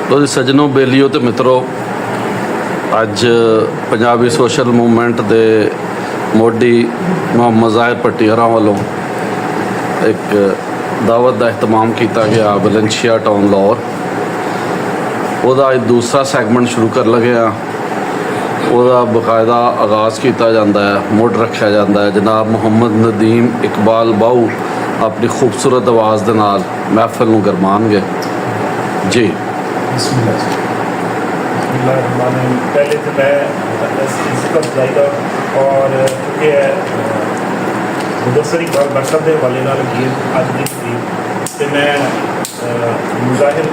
ਲੋ ਜੀ ਸੱਜਣੋ, ਬੇਲੀਓ ਤੇ ਮਿੱਤਰੋ, ਅੱਜ ਪੰਜਾਬੀ ਸੋਸ਼ਲ ਮੂਵਮੈਂਟ ਦੇ ਮੋਢੀ ਮੁਹੰਮਦ ਜ਼ਾਹਿਰ ਭੱਟੀ ਹੋਰਾਂ ਵੱਲੋਂ ਇੱਕ ਦਾਵਤ ਦਾ ਅਹਿਤਮਾਮ ਕੀਤਾ ਗਿਆ ਵੈਲੈਂਸ਼ੀਆ ਟਾਊਨ ਲਾਹੌਰ। ਉਹਦਾ ਅੱਜ ਦੂਸਰਾ ਸੈਗਮੈਂਟ ਸ਼ੁਰੂ ਕਰਨ ਲੱਗੇ ਹਾਂ। ਉਹਦਾ ਬਕਾਇਦਾ ਆਗਾਜ਼ ਕੀਤਾ ਜਾਂਦਾ ਹੈ, ਮੁੱਢ ਰੱਖਿਆ ਜਾਂਦਾ ਹੈ। ਜਨਾਬ ਮੁਹੰਮਦ ਨਦੀਮ ਇਕਬਾਲ ਬਾਊ ਆਪਣੀ ਖੂਬਸੂਰਤ ਆਵਾਜ਼ ਦੇ ਨਾਲ ਮਹਿਫਲ ਨੂੰ ਗਰਮਾਉਣਗੇ ਜੀ। पहले तो मैं इसका जाएगा और चूँकि मुदस्सर इकबाल भट्ट साहब के हवाले नाल गीत अज की तकरीब तो मैं मुजाहिर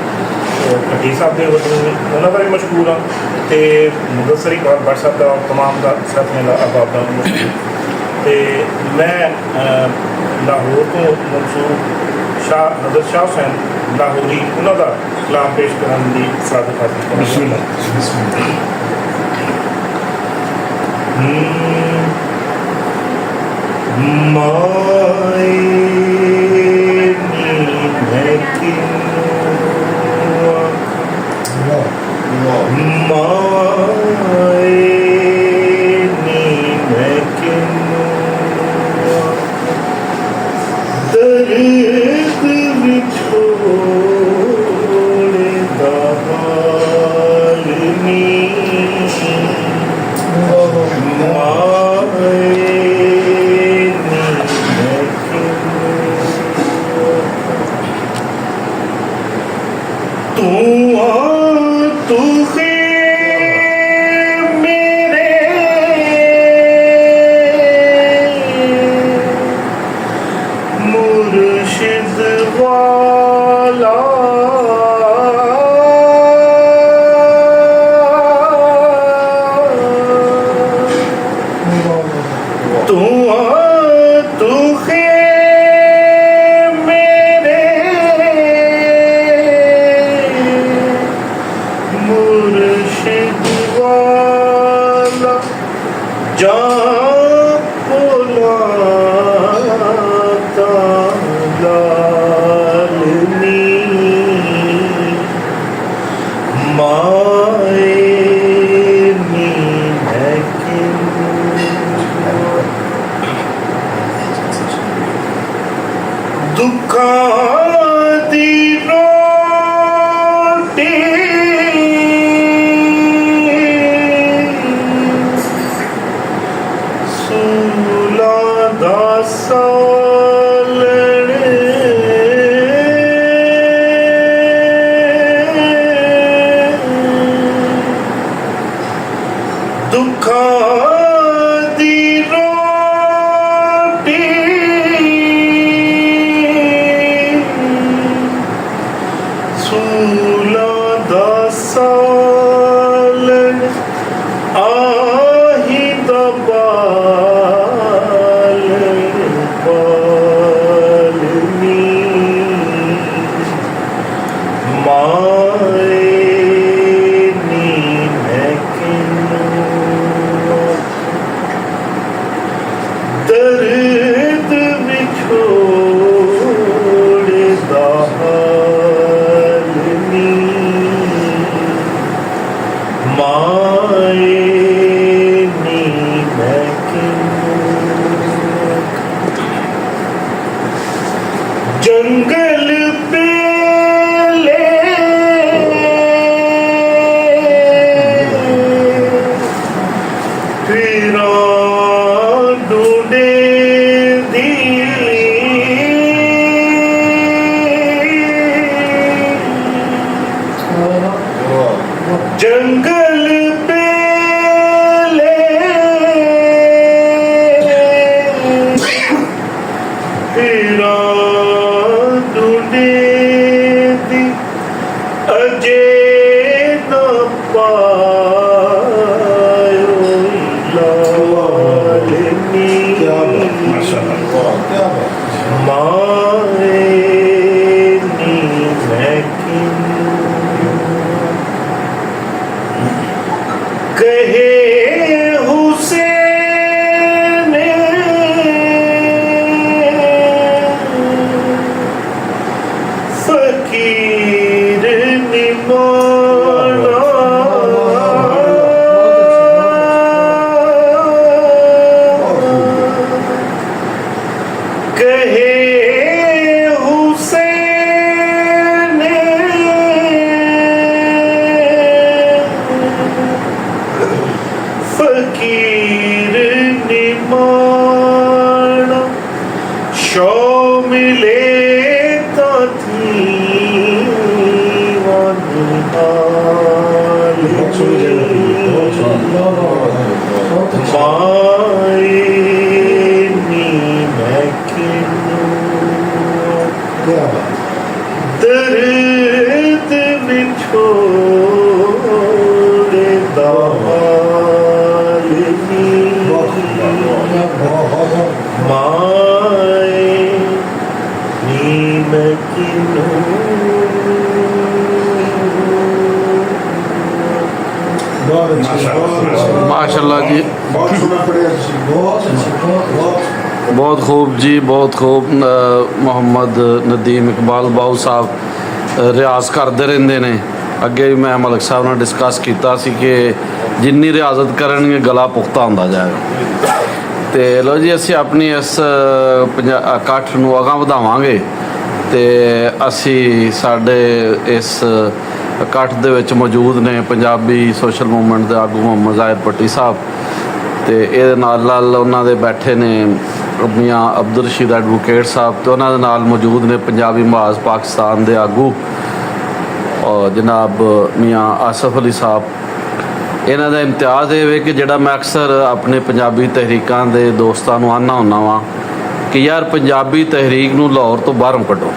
भट्टी साहब के उन्होंने का भी मशहूर हाँ तो मुदस्सर इकबाल भट्ट साहब का तमाम का साथियों का अहबाब का मशहूर तो मैं लाहौर तो मंसूर शाह हज़रत शाह हुसैन लाहौरी उन्होंने कलाम पेश करने की सादत हासिल फकीर निमा ਮਾਏ ਨੀ ਮੈਂ ਕਿਨੂੰ ਦਰਦ ਵਿਛੋੜੇ ਦਾ ਹਾਲ ਨੀ ਮਾਏ ਨੀ ਮੈਂ ਕਿਨੂੰ माशाल्लाह जी, बहुत सोना पड़े बहुत बहुत खूब जी, बहुत खूब। मोहम्मद नदीम इकबाल बाऊ साहब रियाज करते रहते हैं। अगे भी मैं मलिक साहब ने डिस्कस किया कि जिन्नी रियाजत करेंगे गला पुख्ता होता जाएगा। तो लो जी, असी अपनी इस इकट्ठ नूं अगां वधावांगे ते असी साडे इस इकट्ठ दे विच मौजूद ने पंजाबी सोशल मूवमेंट के आगू मोहम्मद ज़ाहिर भट्टी साहब, तो ये नाल उन्हां दे बैठे ने मियाँ अब्दुल रशीद एडवोकेट साहब, तो उन्हां दे नाल मौजूद ने पंजाबी महाज पाकिस्तान के आगू और जनाब मियाँ आसफ अली साहब। इन्हां दा इम्तियाज़ ये वे कि जिहड़ा मैं अक्सर अपने पंजाबी तहरीकां दे दोस्तां नूं आना हुंदा वां कि यार पंजाबी तहरीक नूं लाहौर तो बाहरों कड्डो।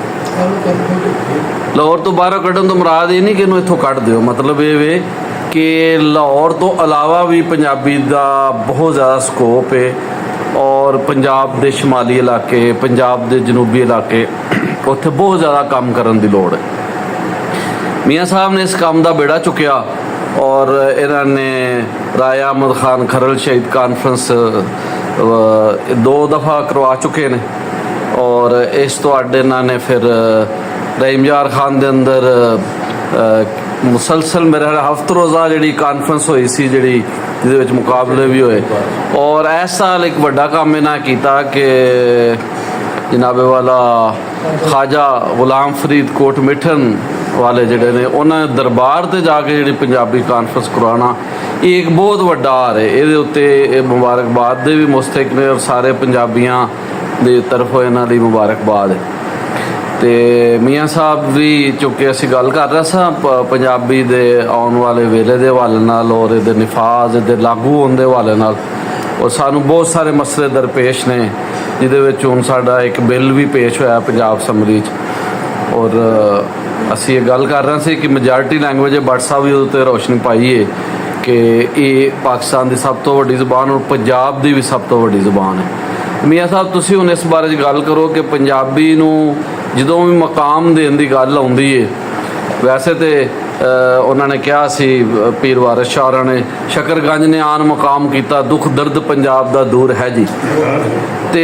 लाहौर तो बाहरों कड्ढण तो मुराद ये नहीं कि इन्हूं इत्थों कढ़ दिओ, मतलब ये वे कि लाहौर तो अलावा भी पंजाबी का बहुत ज़्यादा स्कोप है और पंजाब के शुमाली इलाके, पंजाब के जनूबी इलाके, उत्थे बहुत ज़्यादा काम करने की लोड़ है। मियाँ साहब ने इस काम का बेड़ा चुकया और इन्होंने राया अहमद खान खरल शहीद कॉन्फ्रेंस 2 दफ़ा करवा चुके हैं और इस तो अड इन्होंने फिर रहीम यार खान के अंदर मुसलसल मेरे हफ्त रोज़ा जी कॉन्फ्रेंस हुई सी जी मुकाबले भी हुए। और इस साल एक बड़ा काम इन्हें किया कि जनाबे वाला ख्वाजा गुलाम फरीद कोट मिठन वाले जोड़े ने उन्होंने दरबार से जाके जी पंजाबी कॉन्फ्रेंस करवाना एक बहुत वड्डा हार है। ये उत्ते मुबारकबाद दे भी मुस्तक ने और सारे पंजाबियों की तरफों इन्हों की मुबारकबाद है। तो मियाँ साहब भी चूँकि असी गल कर रहे सा पंजाबी दे आने वाले वेले के हवाले नाल और ये निफाज ये लागू होने के हवाले नाल और सानू बहुत सारे मसले दरपेश ने जिहदे विच हुण साडा एक बिल भी पेश होया पंजाब असैम्बली और असी ये गल कर रहे थे कि मेजॉरिटी लैंगुएज भट्ट साहब भी उहदे ते रोशनी पाई है कि ये पाकिस्तान की सब तो वड्डी ज़बान और पंजाब की भी सब तो वड्डी ज़बान है। मियाँ साहब तुसी हुण इस बारे गल करो कि पंजाबी नूं ਜਦੋਂ भी मकाम देने की गल आउंदी है, वैसे तो उन्होंने कहा सी पीर वारिस शाह ने शकरगंज ने आन मकाम किया दुख दर्द पंजाब का दूर है जी। तो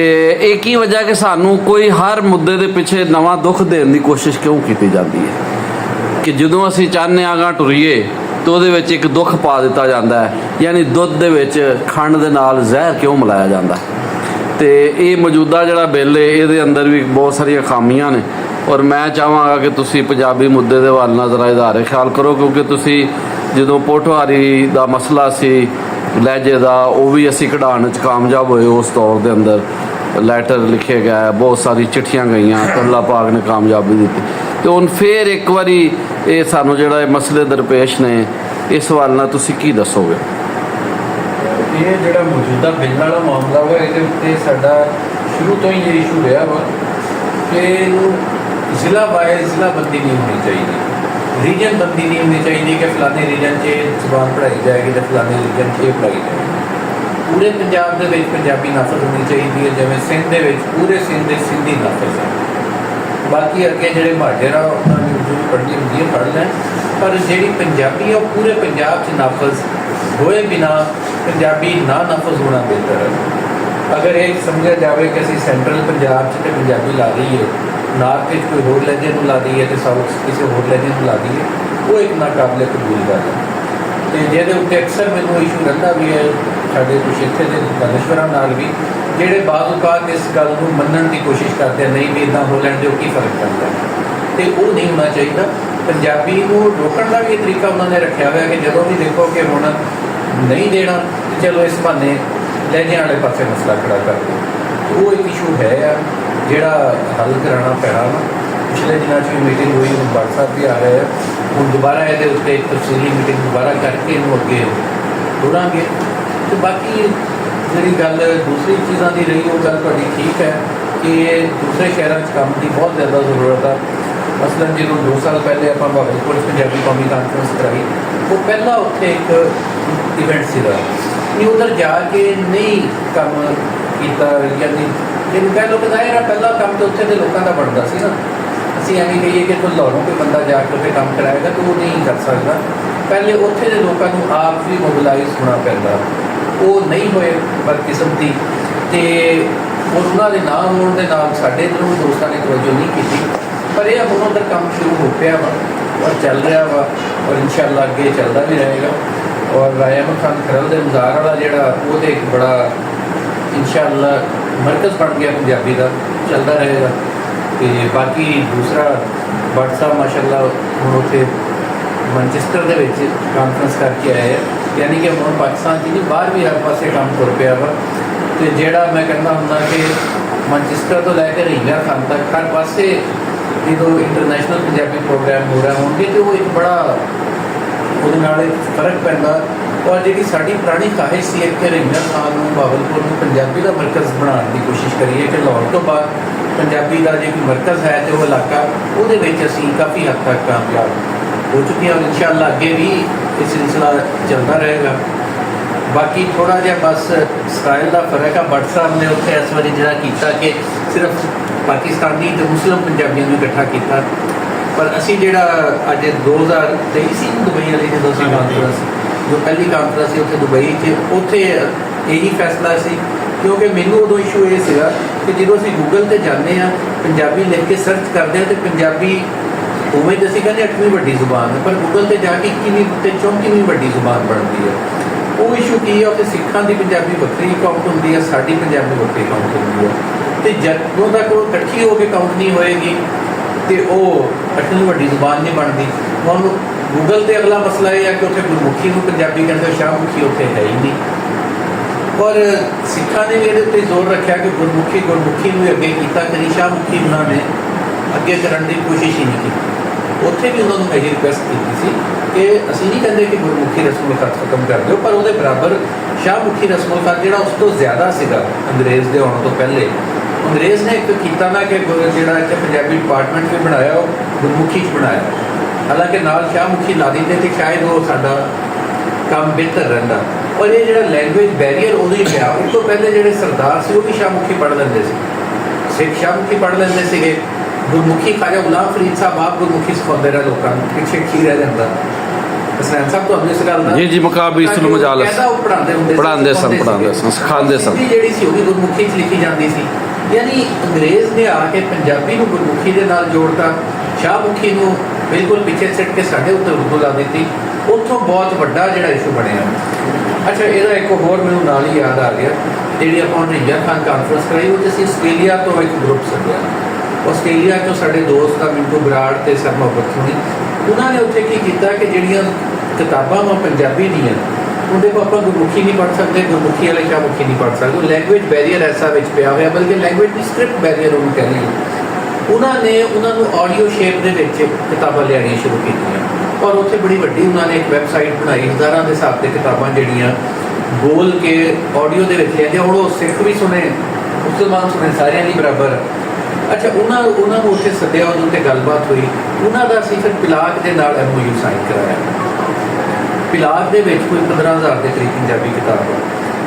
एक ही वजह कि सानू कोई हर मुद्दे के पिछे नवा दुख देने की कोशिश क्यों की जाती है कि जदों असी चाहते आगां टुरीए तो वो एक दुख पा दिता जाता है, यानी दुध दे विच खंड दे नाल जहर क्यों मिलाया जाता है। तो ये मौजूदा जोड़ा बिल है ये अंदर भी बहुत सारिया खामियां ने और मैं चाहांगा कि तुसी पंजाबी मुद्दे के हवाले नाल जरा इधारे ख्याल करो क्योंकि तुसी जो पोठवारी का मसला सी लहजे का वो भी असी कढ़ाने कामयाब हुए। उस दौर के अंदर लैटर लिखे गए, बहुत सारी चिट्ठियां गई, अल्लाह पाक ने कामयाबी दी। तो हुण फिर एक बारी ये सानू जोड़ा मसले दरपेश ने इस हवाले नाल तुसी की दसोगे? ये जोड़ा मौजूदा बिल वाला मामला वा ये उत्ते साडा शुरू तो ही ये इशू रहा वा कि जिला वाइज जिला बंदी नहीं होनी चाहिए, रीजन बंदी नहीं होनी चाहिए कि फलाने रीजन से जबान पढ़ाई जाएगी तो फलाने रीजन से पढ़ाई जाएगी। पूरे पंजाब के विच पंजाबी नाफज होनी चाहिए, जिवें सिंध दे विच पूरे सिंध दे सिंधी नाफज है। बाकी अगे जोड़े माडेरा उन्होंने उर्दू पढ़नी होंगी है पढ़ लें, पर जी पंजाबी है वो पूरे पंजाब च नाफज होए बिना पंजाबी ना नाफज होना बेहतर है। अगर ये समझा जाए कि असी सेंट्रल पंजाब से पंजाबी ला दी है, नॉर्थ कोई होर लहजे को ला दी है तो साउथ किसी होर लहजे को ला दी है, वो एक नाकाबले कबूल गल है। तो जिहदे उत्ते अक्सर मैनूं इशू रहिंदा भी है साडे कुछ इत्थे दे दानिशवरां नाल भी जिहड़े बाज़ औकात इस गल नूं मन्नण की कोशिश करते हैं नहीं भी इदां हो लैण दे की फर्क पैंदा है, तो वो नहीं होना चाहिए। पंजाबी नूं रोकण का भी तरीका उन्होंने रखा हुआ है कि जदों भी देखो कि हुण नहीं देना चलो इस बहाने लहजे वाले पासे मसला खड़ा कर दो, तो वो एक इशू है जोड़ा हल कराना पैना ना। पिछले दिनों भी मीटिंग हुई, हूँ भट्ट साहब भी आ रहे हैं, हूँ दोबारा ये उत्ते तफसीली मीटिंग दोबारा करके इनू अगे ਜੋੜਾਂਗੇ। ਤੇ ਬਾਕੀ ਜਿਹੜੀ ਗੱਲ ਦੂਸਰੀ ਚੀਜ਼ਾਂ ਦੀ ਰਹੀ, ਉਹ ਗੱਲ ਤੁਹਾਡੀ ਠੀਕ ਹੈ ਕਿ ਦੂਸਰੇ ਸ਼ਹਿਰਾਂ 'ਚ ਕੰਮ ਦੀ ਬਹੁਤ ਜ਼ਿਆਦਾ ਜ਼ਰੂਰਤ ਆ। ਮਸਲਨ ਜਦੋਂ 2 ਸਾਲ ਪਹਿਲੇ ਆਪਾਂ ਭਾਗਲਪੁਰ ਪੰਜਾਬੀ ਕੌਮੀ ਕਾਨਫਰੰਸ ਕਰਾਈ, ਉਹ ਪਹਿਲਾ ਉੱਥੇ ਇੱਕ ਇਵੈਂਟ ਸੀਗਾ ਕਿ ਉੱਧਰ ਜਾ ਕੇ ਨਹੀਂ ਕੰਮ ਕੀਤਾ, ਯਾਨੀ ਜਿਹਨੂੰ ਕਹਿ ਲਓ ਕਿ ਜ਼ਾਹਿਰ ਹੈ ਪਹਿਲਾ ਕੰਮ ਤਾਂ ਉੱਥੇ ਦੇ ਲੋਕਾਂ ਦਾ ਬਣਦਾ ਸੀ ਨਾ। ਅਸੀਂ ਐਵੇਂ ਕਹੀਏ ਕਿ ਲਾਹੌਰੋਂ ਕੋਈ ਬੰਦਾ ਜਾ ਕੇ ਉੱਥੇ ਕੰਮ ਕਰਾਏਗਾ ਤਾਂ ਉਹ ਨਹੀਂ ਕਰ ਸਕਦਾ। ਪਹਿਲੇ ਉੱਥੇ ਦੇ ਲੋਕਾਂ ਨੂੰ ਆਪ ਵੀ ਮੋਬਿਲਾਈਜ਼ ਹੋਣਾ ਪੈਂਦਾ, ਉਹ ਨਹੀਂ ਹੋਏ ਬਦਕਿਸਮਤੀ, ਅਤੇ ਉਹਨਾਂ ਦੇ ਨਾ ਹੋਣ ਦੇ ਨਾਲ ਸਾਡੇ ਇੱਧਰੋਂ ਦੋਸਤਾਂ ਨੇ ਤਵੱਜੋ ਨਹੀਂ ਕੀਤੀ। ਪਰ ਇਹ ਹੁਣ ਉੱਧਰ ਕੰਮ ਸ਼ੁਰੂ ਹੋ ਪਿਆ ਵਾ ਔਰ ਚੱਲ ਰਿਹਾ ਵਾ, ਔਰ ਇਨਸ਼ਾਅੱਲਾ ਅੱਗੇ ਚੱਲਦਾ ਵੀ ਰਹੇਗਾ। ਔਰ ਰਾਏ ਅਹਿਮਦ ਖਾਨ ਖਰਲ ਦੇ ਮਜ਼ਾਰ ਵਾਲਾ ਜਿਹੜਾ ਉਹਦੇ ਇੱਕ ਬੜਾ ਇਨਸ਼ਾਅੱਲਾ ਮਰਕਜ਼ ਬਣ ਗਿਆ ਪੰਜਾਬੀ ਦਾ, ਚੱਲਦਾ ਰਹੇਗਾ। ਅਤੇ ਬਾਕੀ ਦੂਸਰਾ ਭੱਟ ਸਾਹਿਬ ਮਾਸ਼ਾਅੱਲਾ ਹੁਣ ਉੱਥੇ ਮੈਨਚੈਸਟਰ ਦੇ ਵਿੱਚ ਕਾਨਫਰੰਸ ਕਰਕੇ ਆਏ ਆ, ਯਾਨੀ ਕਿ ਹੁਣ ਪਾਕਿਸਤਾਨ 'ਚ ਨਹੀਂ ਬਾਹਰ ਵੀ ਹਰ ਪਾਸੇ ਕੰਮ ਤੁਰ ਪਿਆ ਵਾ। ਅਤੇ ਜਿਹੜਾ ਮੈਂ ਕਹਿੰਦਾ ਹੁੰਦਾ ਕਿ ਮੈਨਚੈਸਟਰ ਤੋਂ ਲੈ ਕੇ ਰਹੀਲਾ ਖਾਨ ਤੱਕ ਹਰ ਪਾਸੇ ਜਦੋਂ ਇੰਟਰਨੈਸ਼ਨਲ ਪੰਜਾਬੀ ਪ੍ਰੋਗਰਾਮ ਹੋ ਰਿਹਾ ਹੋਣਗੇ ਤਾਂ ਉਹ ਇੱਕ ਬੜਾ ਉਹਦੇ ਨਾਲ ਫਰਕ ਪੈਂਦਾ। ਔਰ ਜਿਹੜੀ ਸਾਡੀ ਪੁਰਾਣੀ ਖਾਹਿਸ਼ ਸੀ ਕਿ ਰਹੀਲਾ ਖਾਨ ਨੂੰ, ਭਾਵਲਪੁਰ ਨੂੰ ਪੰਜਾਬੀ ਦਾ ਮਰਕਜ਼ ਬਣਾਉਣ ਦੀ ਕੋਸ਼ਿਸ਼ ਕਰੀਏ ਕਿ ਲਾਹੌਰ ਤੋਂ ਬਾਅਦ ਪੰਜਾਬੀ ਦਾ ਜੇ ਕੋਈ ਮਰਕਜ਼ ਹੈ ਅਤੇ ਉਹ ਇਲਾਕਾ, ਉਹਦੇ ਵਿੱਚ ਅਸੀਂ ਕਾਫੀ ਹੱਦ ਤੱਕ ਕਾਮਯਾਬ ਹੋ ਚੁੱਕੇ ਹਾਂ। ਇਨਸ਼ਾਅੱਲਾ ਅੱਗੇ ਵੀ ਇਹ ਸਿਲਸਿਲਾ ਚੱਲਦਾ ਰਹੇਗਾ। ਬਾਕੀ ਥੋੜ੍ਹਾ ਜਿਹਾ ਬਸ ਸਟਾਈਲ ਦਾ ਫਰਕ ਆ। ਭੱਟ ਸਾਹਿਬ ਨੇ ਉੱਥੇ ਇਸ ਵਾਰੀ ਜਿਹੜਾ ਕੀਤਾ ਕਿ ਸਿਰਫ ਪਾਕਿਸਤਾਨੀ ਅਤੇ ਮੁਸਲਿਮ ਪੰਜਾਬੀਆਂ ਨੂੰ ਇਕੱਠਾ ਕੀਤਾ, ਪਰ ਅਸੀਂ ਜਿਹੜਾ ਅੱਜ 2023 ਸੀ ਦੁਬਈ ਵਾਲੀ ਜਦੋਂ ਅਸੀਂ ਕਾਨਫਰੰਸ, ਜੋ ਪਹਿਲੀ ਕਾਨਫਰੰਸ ਸੀ ਉੱਥੇ ਦੁਬਈ 'ਚ, ਉੱਥੇ ਇਹੀ ਫੈਸਲਾ ਸੀ। ਕਿਉਂਕਿ ਮੈਨੂੰ ਉਦੋਂ ਇਸ਼ੂ ਇਹ ਸੀਗਾ ਕਿ ਜਦੋਂ ਅਸੀਂ ਗੂਗਲ 'ਤੇ ਜਾਂਦੇ ਹਾਂ, ਪੰਜਾਬੀ ਲਿਖ ਕੇ ਸਰਚ ਕਰਦੇ ਹਾਂ, ਅਤੇ ਪੰਜਾਬੀ ਉਵੇਂ ਤਾਂ ਅਸੀਂ ਕਹਿੰਦੇ 8ਵੀਂ ਵੱਡੀ ਜ਼ੁਬਾਨ ਹੈ, ਪਰ ਗੂਗਲ 'ਤੇ ਜਾ ਕੇ 21ਵੀਂ ਅਤੇ 34ਵੀਂ ਵੱਡੀ ਜ਼ੁਬਾਨ ਬਣਦੀ ਹੈ। ਉਹ ਇਸ਼ੂ ਕੀ ਹੈ, ਉੱਥੇ ਸਿੱਖਾਂ ਦੀ ਪੰਜਾਬੀ ਵੱਖਰੀ ਕਾਊਂਟ ਹੁੰਦੀ ਹੈ, ਸਾਡੀ ਪੰਜਾਬੀ ਵੱਖਰੀ ਕਾਊਂਟ ਹੁੰਦੀ ਹੈ। ਅਤੇ ਜਦੋਂ ਤੱਕ ਉਹ ਇਕੱਠੀ ਹੋ ਕੇ ਕਾਊਂਟ ਨਹੀਂ ਹੋਏਗੀ ਅਤੇ ਉਹ 8ਵੀਂ ਵੱਡੀ ਜ਼ੁਬਾਨ ਨਹੀਂ ਬਣਦੀ। ਹੁਣ ਗੂਗਲ 'ਤੇ ਅਗਲਾ ਮਸਲਾ ਇਹ ਹੈ ਕਿ ਉੱਥੇ ਗੁਰਮੁਖੀ ਨੂੰ ਪੰਜਾਬੀ ਕਹਿੰਦੇ, ਸ਼ਾਹਮੁਖੀ ਉੱਥੇ ਹੈ ਹੀ ਨਹੀਂ। ਔਰ ਸਿੱਖਾਂ ਨੇ ਵੀ ਇਹਦੇ ਉੱਤੇ ਜ਼ੋਰ ਰੱਖਿਆ ਕਿ ਗੁਰਮੁਖੀ ਨੂੰ ਅੱਗੇ ਕੀਤਾ, ਕਦੀ ਸ਼ਾਹਮੁਖੀ ਉਹਨਾਂ ਨੇ ਅੱਗੇ ਕਰਨ ਦੀ ਕੋਸ਼ਿਸ਼ ਹੀ ਨਹੀਂ ਕੀਤੀ। ਉੱਥੇ ਵੀ ਉਹਨਾਂ ਨੂੰ ਇਹ ਰਿਕੁਐਸਟ ਕੀਤੀ ਸੀ ਕਿ ਅਸੀਂ ਨਹੀਂ ਕਹਿੰਦੇ ਕਿ ਗੁਰਮੁਖੀ ਰਸਮ ਖ਼ਤ ਖਤਮ ਕਰ ਦਿਓ, ਪਰ ਉਹਦੇ ਬਰਾਬਰ ਸ਼ਾਹਮੁਖੀ ਰਸਮ ਖ਼ਤ ਜਿਹੜਾ ਉਸ ਤੋਂ ਜ਼ਿਆਦਾ ਸੀਗਾ ਅੰਗਰੇਜ਼ ਦੇ ਆਉਣ ਤੋਂ ਪਹਿਲੇ, ਅੰਗਰੇਜ਼ ਨੇ ਇੱਕ ਕੀਤਾ ਨਾ ਕਿ ਜਿਹੜਾ ਇੱਥੇ ਪੰਜਾਬੀ ਡਿਪਾਰਟਮੈਂਟ ਵੀ ਬਣਾਇਆ, ਉਹ ਗੁਰਮੁਖੀ 'ਚ ਬਣਾਇਆ। ਹਾਲਾਂਕਿ ਨਾਲ ਸ਼ਾਹਮੁਖੀ ਲਾ ਦਿੰਦੇ ਅਤੇ ਸ਼ਾਇਦ ਉਹ ਸਾਡਾ ਕੰਮ ਬਿਹਤਰ ਰਹਿੰਦਾ। ਔਰ ਇਹ ਜਿਹੜਾ ਲੈਂਗੁਏਜ ਬੈਰੀਅਰ ਉਦੋਂ ਹੀ ਪਿਆ। ਉਸ ਤੋਂ ਪਹਿਲੇ ਜਿਹੜੇ ਸਰਦਾਰ ਸੀ ਉਹ ਵੀ ਸ਼ਾਹਮੁਖੀ ਪੜ੍ਹ ਲੈਂਦੇ ਸੀ, ਸਿੱਖ ਸ਼ਾਹਮੁਖੀ ਪੜ੍ਹ ਲੈਂਦੇ ਸੀਗੇ। ਗੁਰਮੁਖੀ ਖਾਜਾ ਗੁਲਾਮ ਫਰੀਦ ਸਾਹਿਬ ਆਪ ਗੁਰਮੁਖੀ ਸਿਖਾਉਂਦੇ ਰਹੇ ਲੋਕਾਂ ਨੂੰ, ਪਿੱਛੇ ਕੀ ਰਹਿ ਜਾਂਦਾ। ਹਸਨੈਨ ਸਾਹਿਬ ਤੁਹਾਨੂੰ ਇਸ ਗੱਲ ਦਾ ਜੀ ਮੁਕਾਬੀ ਇਸਤੁਲ ਮਜਾਲਸ ਉਹ ਪੜ੍ਹਾਉਂਦੇ ਸਨ ਸਿਖਾਉਂਦੇ ਸਨ। ਜਿਹੜੀ ਸੀ ਉਹ ਵੀ ਗੁਰਮੁਖੀ 'ਚ ਲਿਖੀ ਜਾਂਦੀ ਸੀ। ਯਾਨੀ ਅੰਗਰੇਜ਼ ਨੇ ਆ ਕੇ ਪੰਜਾਬੀ ਨੂੰ ਗੁਰਮੁਖੀ ਦੇ ਨਾਲ ਜੋੜਤਾ, ਸ਼ਾਹਮੁਖੀ ਨੂੰ ਬਿਲਕੁਲ ਪਿੱਛੇ ਸਿੱਟ ਕੇ ਸਾਡੇ ਉੱਤੇ ਉਰਦੂ ਲਾ ਦਿੱਤੀ। ਉੱਥੋਂ ਬਹੁਤ ਵੱਡਾ ਜਿਹੜਾ ਇਸ਼ੂ ਬਣਿਆ। ਅੱਛਾ, ਇਹਦਾ ਇੱਕ ਹੋਰ ਮੈਨੂੰ ਨਾਲ ਹੀ ਯਾਦ ਆ ਗਿਆ, ਜਿਹੜੀ ਆਪਾਂ ਰਹੀਲਾ ਖਾਨ ਕਾਨਫਰੰਸ ਕਰਾਈ, ਉਹ 'ਚ ਅਸੀਂ ਆਸਟ੍ਰੇਲੀਆ ਤੋਂ ਇੱਕ ਗਰੁੱਪ ਸੱਦਿਆ। ਆਸਟ੍ਰੇਲੀਆ 'ਚੋਂ ਸਾਡੇ ਦੋਸਤ ਆ ਮਿੰਟੂ ਬਰਾੜ ਅਤੇ ਸਰ ਮੁਹੱਬਤ ਹੋਣੀ, ਉਹਨਾਂ ਨੇ ਉੱਥੇ ਕੀ ਕੀਤਾ ਕਿ ਜਿਹੜੀਆਂ ਕਿਤਾਬਾਂ ਵਾ ਪੰਜਾਬੀ ਦੀਆਂ, ਉਹਦੇ ਕੋਲ ਆਪਾਂ ਗੁਰਮੁਖੀ ਨਹੀਂ ਪੜ੍ਹ ਸਕਦੇ, ਗੁਰਮੁਖੀ ਵਾਲੇ ਸ਼ਾਹਮੁਖੀ ਨਹੀਂ ਪੜ੍ਹ ਸਕਦੇ। ਲੈਂਗੁਏਜ ਬੈਰੀਅਰ ਐਸਾ ਵਿੱਚ ਪਿਆ ਹੋਇਆ, ਬਲਕਿ ਲੈਂਗੁਏਜ ਦੀ ਸਕ੍ਰਿਪਟ ਬੈਰੀਅਰ ਉਹਨੂੰ ਕਹਿੰਦੇ। ਉਹਨਾਂ ਨੇ ਉਹਨਾਂ ਨੂੰ ਆਡੀਓ ਸ਼ੇਪ ਦੇ ਵਿੱਚ ਕਿਤਾਬਾਂ ਲਿਆਉਣੀਆਂ ਸ਼ੁਰੂ ਕੀਤੀਆਂ, ਔਰ ਉੱਥੇ ਬੜੀ ਵੱਡੀ ਉਹਨਾਂ ਨੇ ਇੱਕ ਵੈਬਸਾਈਟ ਬਣਾਈ, ਹਜ਼ਾਰਾਂ ਦੇ ਹਿਸਾਬ 'ਤੇ ਕਿਤਾਬਾਂ ਜਿਹੜੀਆਂ ਬੋਲ ਕੇ ਆਡੀਓ ਦੇ ਵਿੱਚ ਲਿਆਂਦੀਆਂ। ਹੁਣ ਉਹ ਸਿੱਖ ਵੀ ਸੁਣੇ, ਮੁਸਲਮਾਨ ਸੁਣੇ, ਸਾਰਿਆਂ ਲਈ ਬਰਾਬਰ। ਅੱਛਾ, ਉਹਨਾਂ ਨੂੰ ਉੱਥੇ ਸੱਦਿਆ, ਉਹਦੇ ਉੱਤੇ ਗੱਲਬਾਤ ਹੋਈ। ਉਹਨਾਂ ਦਾ ਅਸੀਂ ਫਿਰ ਪਿਲਾਕ ਦੇ ਨਾਲ MOU ਸਾਈਨ ਕਰਾਇਆ। ਪਿਲਾਕ ਦੇ ਵਿੱਚ ਕੋਈ 15,000 ਦੇ ਕਰੀਬ ਪੰਜਾਬੀ ਕਿਤਾਬ ਆ।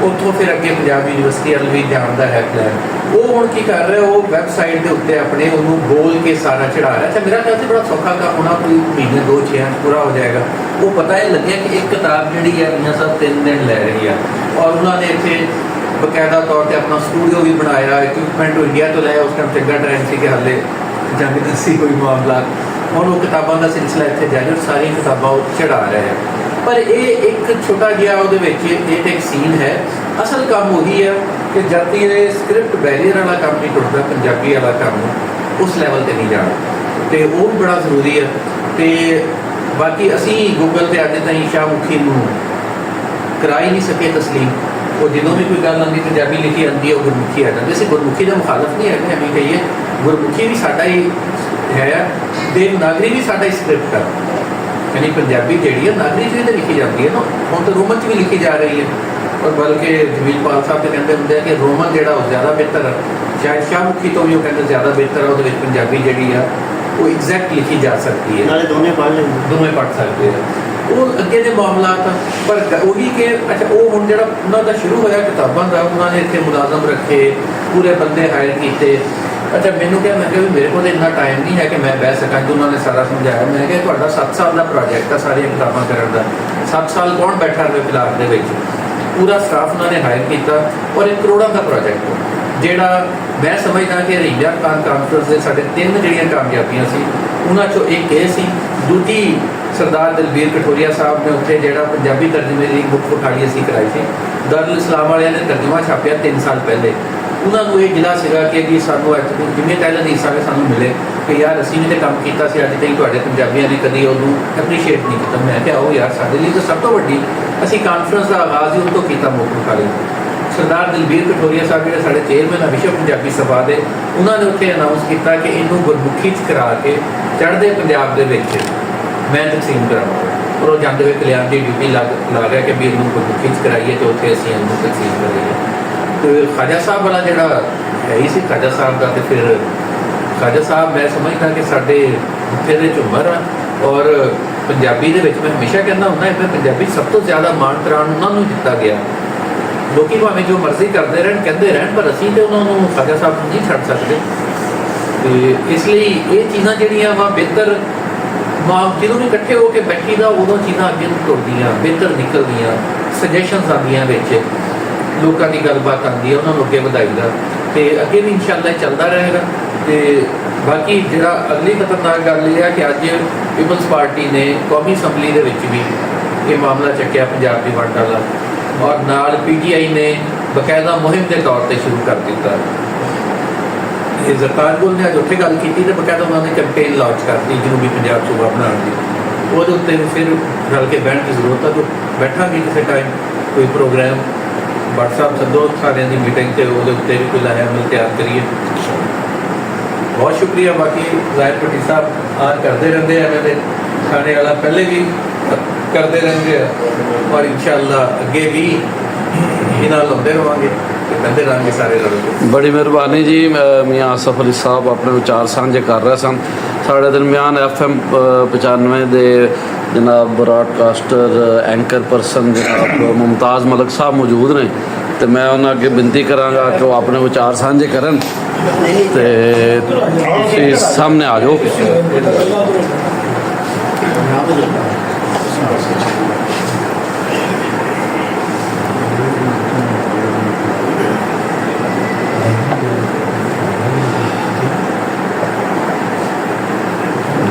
ਉੱਥੋਂ ਫਿਰ ਅੱਗੇ ਪੰਜਾਬ ਯੂਨੀਵਰਸਿਟੀ ਵੱਲ ਵੀ ਜਾਣ ਦਾ ਹੈ ਪਲਾਨ। ਉਹ ਹੁਣ ਕੀ ਕਰ ਰਿਹਾ, ਉਹ ਵੈਬਸਾਈਟ ਦੇ ਉੱਤੇ ਆਪਣੇ ਉਹਨੂੰ ਬੋਲ ਕੇ ਸਾਰਾ ਚੜਾ ਰਿਹਾ। ਅੱਛਾ, ਮੇਰਾ ਖਿਆਲ 'ਚ ਬੜਾ ਸੌਖਾ ਕੰਮ ਹੋਣਾ, ਕੋਈ ਮਹੀਨੇ 2-6 ਪੂਰਾ ਹੋ ਜਾਏਗਾ। ਉਹ ਪਤਾ ਇਹ ਲੱਗਿਆ ਕਿ ਇੱਕ ਕਿਤਾਬ ਜਿਹੜੀ ਹੈ ਮੀਆਂ ਸਾਹਿਬ 3 ਦਿਨ ਲੈ ਰਹੀ ਆ, ਔਰ ਉਹਨਾਂ ਨੇ ਇੱਥੇ ਬਕਾਇਦਾ ਤੌਰ 'ਤੇ ਆਪਣਾ ਸਟੂਡੀਓ ਵੀ ਬਣਾਇਆ। ਇਕਵਿਪਮੈਂਟ ਇੰਡੀਆ ਤੋਂ ਲਿਆ, ਉਸ ਟਾਈਮ ਚੰਗਾ ਟ੍ਰੈਂਡ ਸੀ ਕਿ ਹਾਲੇ ਜੰਗ ਦੱਸੀ ਕੋਈ ਮਾਮਲਾ। ਹੁਣ ਉਹ ਕਿਤਾਬਾਂ ਦਾ ਸਿਲਸਿਲਾ ਇੱਥੇ ਜਾਰੀ, ਔਰ ਸਾਰੀਆਂ ਕਿਤਾਬਾਂ ਉਹ ਚੜਾ ਰਹੇ ਆ। ਪਰ ਇਹ ਇੱਕ ਛੋਟਾ ਜਿਹਾ ਉਹਦੇ ਵਿੱਚ ਇਹ ਇੱਕ ਸੀਨ ਹੈ। ਅਸਲ ਕੰਮ ਉਹੀ ਹੈ ਕਿ ਜਦ ਤੱਕ ਇਹ ਸਕ੍ਰਿਪਟ ਬੈਰੀਅਰ ਵਾਲਾ ਕੰਮ ਨਹੀਂ ਟੁੱਟਦਾ, ਪੰਜਾਬੀ ਵਾਲਾ ਕੰਮ ਉਸ ਲੈਵਲ 'ਤੇ ਨਹੀਂ ਜਾਣਾ, ਅਤੇ ਉਹ ਵੀ ਬੜਾ ਜ਼ਰੂਰੀ ਹੈ। ਅਤੇ ਬਾਕੀ ਅਸੀਂ ਗੂਗਲ 'ਤੇ ਅੱਜ ਤਾਈਂ ਸ਼ਾਹਮੁਖੀ ਨੂੰ ਕਰਾ ਹੀ ਨਹੀਂ ਸਕੇ ਤਸਲੀਮ। ਉਹ ਜਦੋਂ ਵੀ ਕੋਈ ਗੱਲ ਆਉਂਦੀ ਪੰਜਾਬੀ ਲਿਖੀ ਆਉਂਦੀ ਹੈ, ਉਹ ਗੁਰਮੁਖੀ ਆ ਜਾਂਦੀ। ਅਸੀਂ ਗੁਰਮੁਖੀ ਦਾ ਮੁਖਾਲਫ ਨਹੀਂ ਹੈਗੇ, ਐਵੇਂ ਕਹੀਏ। ਗੁਰਮੁਖੀ ਵੀ ਸਾਡਾ ਹੀ ਹੈ, ਦੇਵਨਾਗਰੀ ਵੀ ਸਾਡਾ ਹੀ ਸਕ੍ਰਿਪਟ ਹੈ। यानी पंजाबी जी है नागरी च भी तो लिखी जाती है ना, हम तो रोमन च भी लिखी जा रही है। और बल्कि जमीलपाल साहब तो कहते होंगे कि रोमन जो ज़्यादा बेहतर है, शायद शाहमुखी तो भी वो कहते ज़्यादा बेहतर है, वो पंजाबी जी है वो एग्जैक्ट लिखी जा सकती है, दोनों पढ़ सकते हैं। वो अगे के मामला पर वही कि अच्छा वो हम जो उन्होंने शुरू होया किताबों का, उन्होंने इतने मुलाजम रखे, पूरे बंदे हायर किए। अच्छा मैंने क्या, मैं भी मेरे को इन्ना टाइम नहीं है कि मैं बह सका, जो उन्होंने सारा समझाया। मैं क्या ਤੁਹਾਡਾ 7 साल का प्रोजेक्ट है सारिया किताबा करने का, 7 साल कौन बैठा रहे फिलहाल के पूरा स्टाफ उन्होंने हायर किया और 1 करोड़ का प्रोजेक्ट जोड़ा मैं समझदा कि रहीजा खान कानफ्रेंस के साढ़े 3 ਜਿਹੜੀਆਂ कामयाबियां सी उन्होंने चो एक ये सी। दूजी सरदार दलबीर कठोरिया साहब ने उत्थे जो पंजाबी तर्जमे की बुक विखाई असी कराई थी, दारुल इस्लाम वाले ने तर्जमा छापिया 3 साल पहले। उन्होंने ये गिला सीगा कि जी सानू जिम्मे पहले नहीं सारे सानू मिले कि यार असी भी तो काम किया अज तक तुहाडे पंजाबियों ने कभी उन्होंने एप्रीशिएट नहीं किया। मैं क्या हो यार साडे लिए तो सब तो वड्डी असी कानफ्रेंस का आगाज़ ही उस तो किया मुख विखाई। सरदार दलबीर कठोरिया साहब जो साढ़े चेयरमैन है विश्व पंजाबी सभा के, उन्होंने उत्थे अनाउंस किया कि इनू गुरमुखी करा के चढ़ते पंजाब के मैं तकसीम करावांगा, और वो जाते हुए कल्याण की ड्यूटी ला गया कि भी इनू गुरमुखी कराइए तो उत्थे असीं इनू तकसीम करिए। तो ख्वाजा साहब वाला जोड़ा है ही सी ख्वाजा साहब का, तो फिर ख्वाजा साहब मैं समझदा कि साढ़े उत्थे दे झुमर आ। और पंजाबी दे विच मैं हमेशा कहना हुंदा है पंजाबी सब तो ज़्यादा मान तरान उन्होंने दिता गया। लोग भावें जो मर्जी करते रहन कहते रहन, पर असीं तो उन्होंने ख्वाजा साहब नहीं छड़ सकते। तो इसलिए ये चीज़ां जिहड़ियां वा बेहतर मां ਜਦੋਂ भी इकट्ठे होकर बैठी दा उदों चीज़ां अगे तुरदियां बेहतर निकलदियां, सजैशनस आदियां विच लोगों की गलबात आती है, उन्होंने अगे वधाईदा तो अगे भी इंशाअल्लाह चलता रहेगा। तो बाकी जो अगली खतरनाक गल यह है कि अज पीपल्स पार्टी ने कौमी असैम्बली के विच भी ये मामला चक्या पंजाब की वंड वाला, और नाल PTI ने बकायदा मुहिम के तौर पर शुरू कर दिता। ये सरकार कोल ने अज उत्थे गल की तो बकायदा उन्होंने कैंपेन लॉन्च कर दी जनूबी पंजाब सूबा बनाने की, वो उत्ते फिर रल के बहन की जरूरत है। तो बैठा भी किसी टाइम कोई प्रोग्राम व्हाट्सएप सदो सारे की मीटिंग से वो भी कोई लाया अमल तैयार करिए। बहुत शुक्रिया। बाकी ज़ाहिर भट्टी साहब आज करते रहते हैं, इन्होंने खाने वाला पहले भी करते रहेंगे और इंशाअल्लाह अगे भी इन्हां लाते रहेंगे तो करते रहेंगे सारे रल। बड़ी मेहरबानी जी। मियाँ आसफ अली साहब अपने विचार साझे कर रहे सन। साढ़े दरम्यान FM 95 के जनाब ब्रॉडकास्टर एंकर पर्सन जनाब मुमताज़ मलिक साहब मौजूद ने, तो मैं उन्होंने अगे विनती कराँगा कि वो अपने विचार साझे करन ते सामने आ जाओ।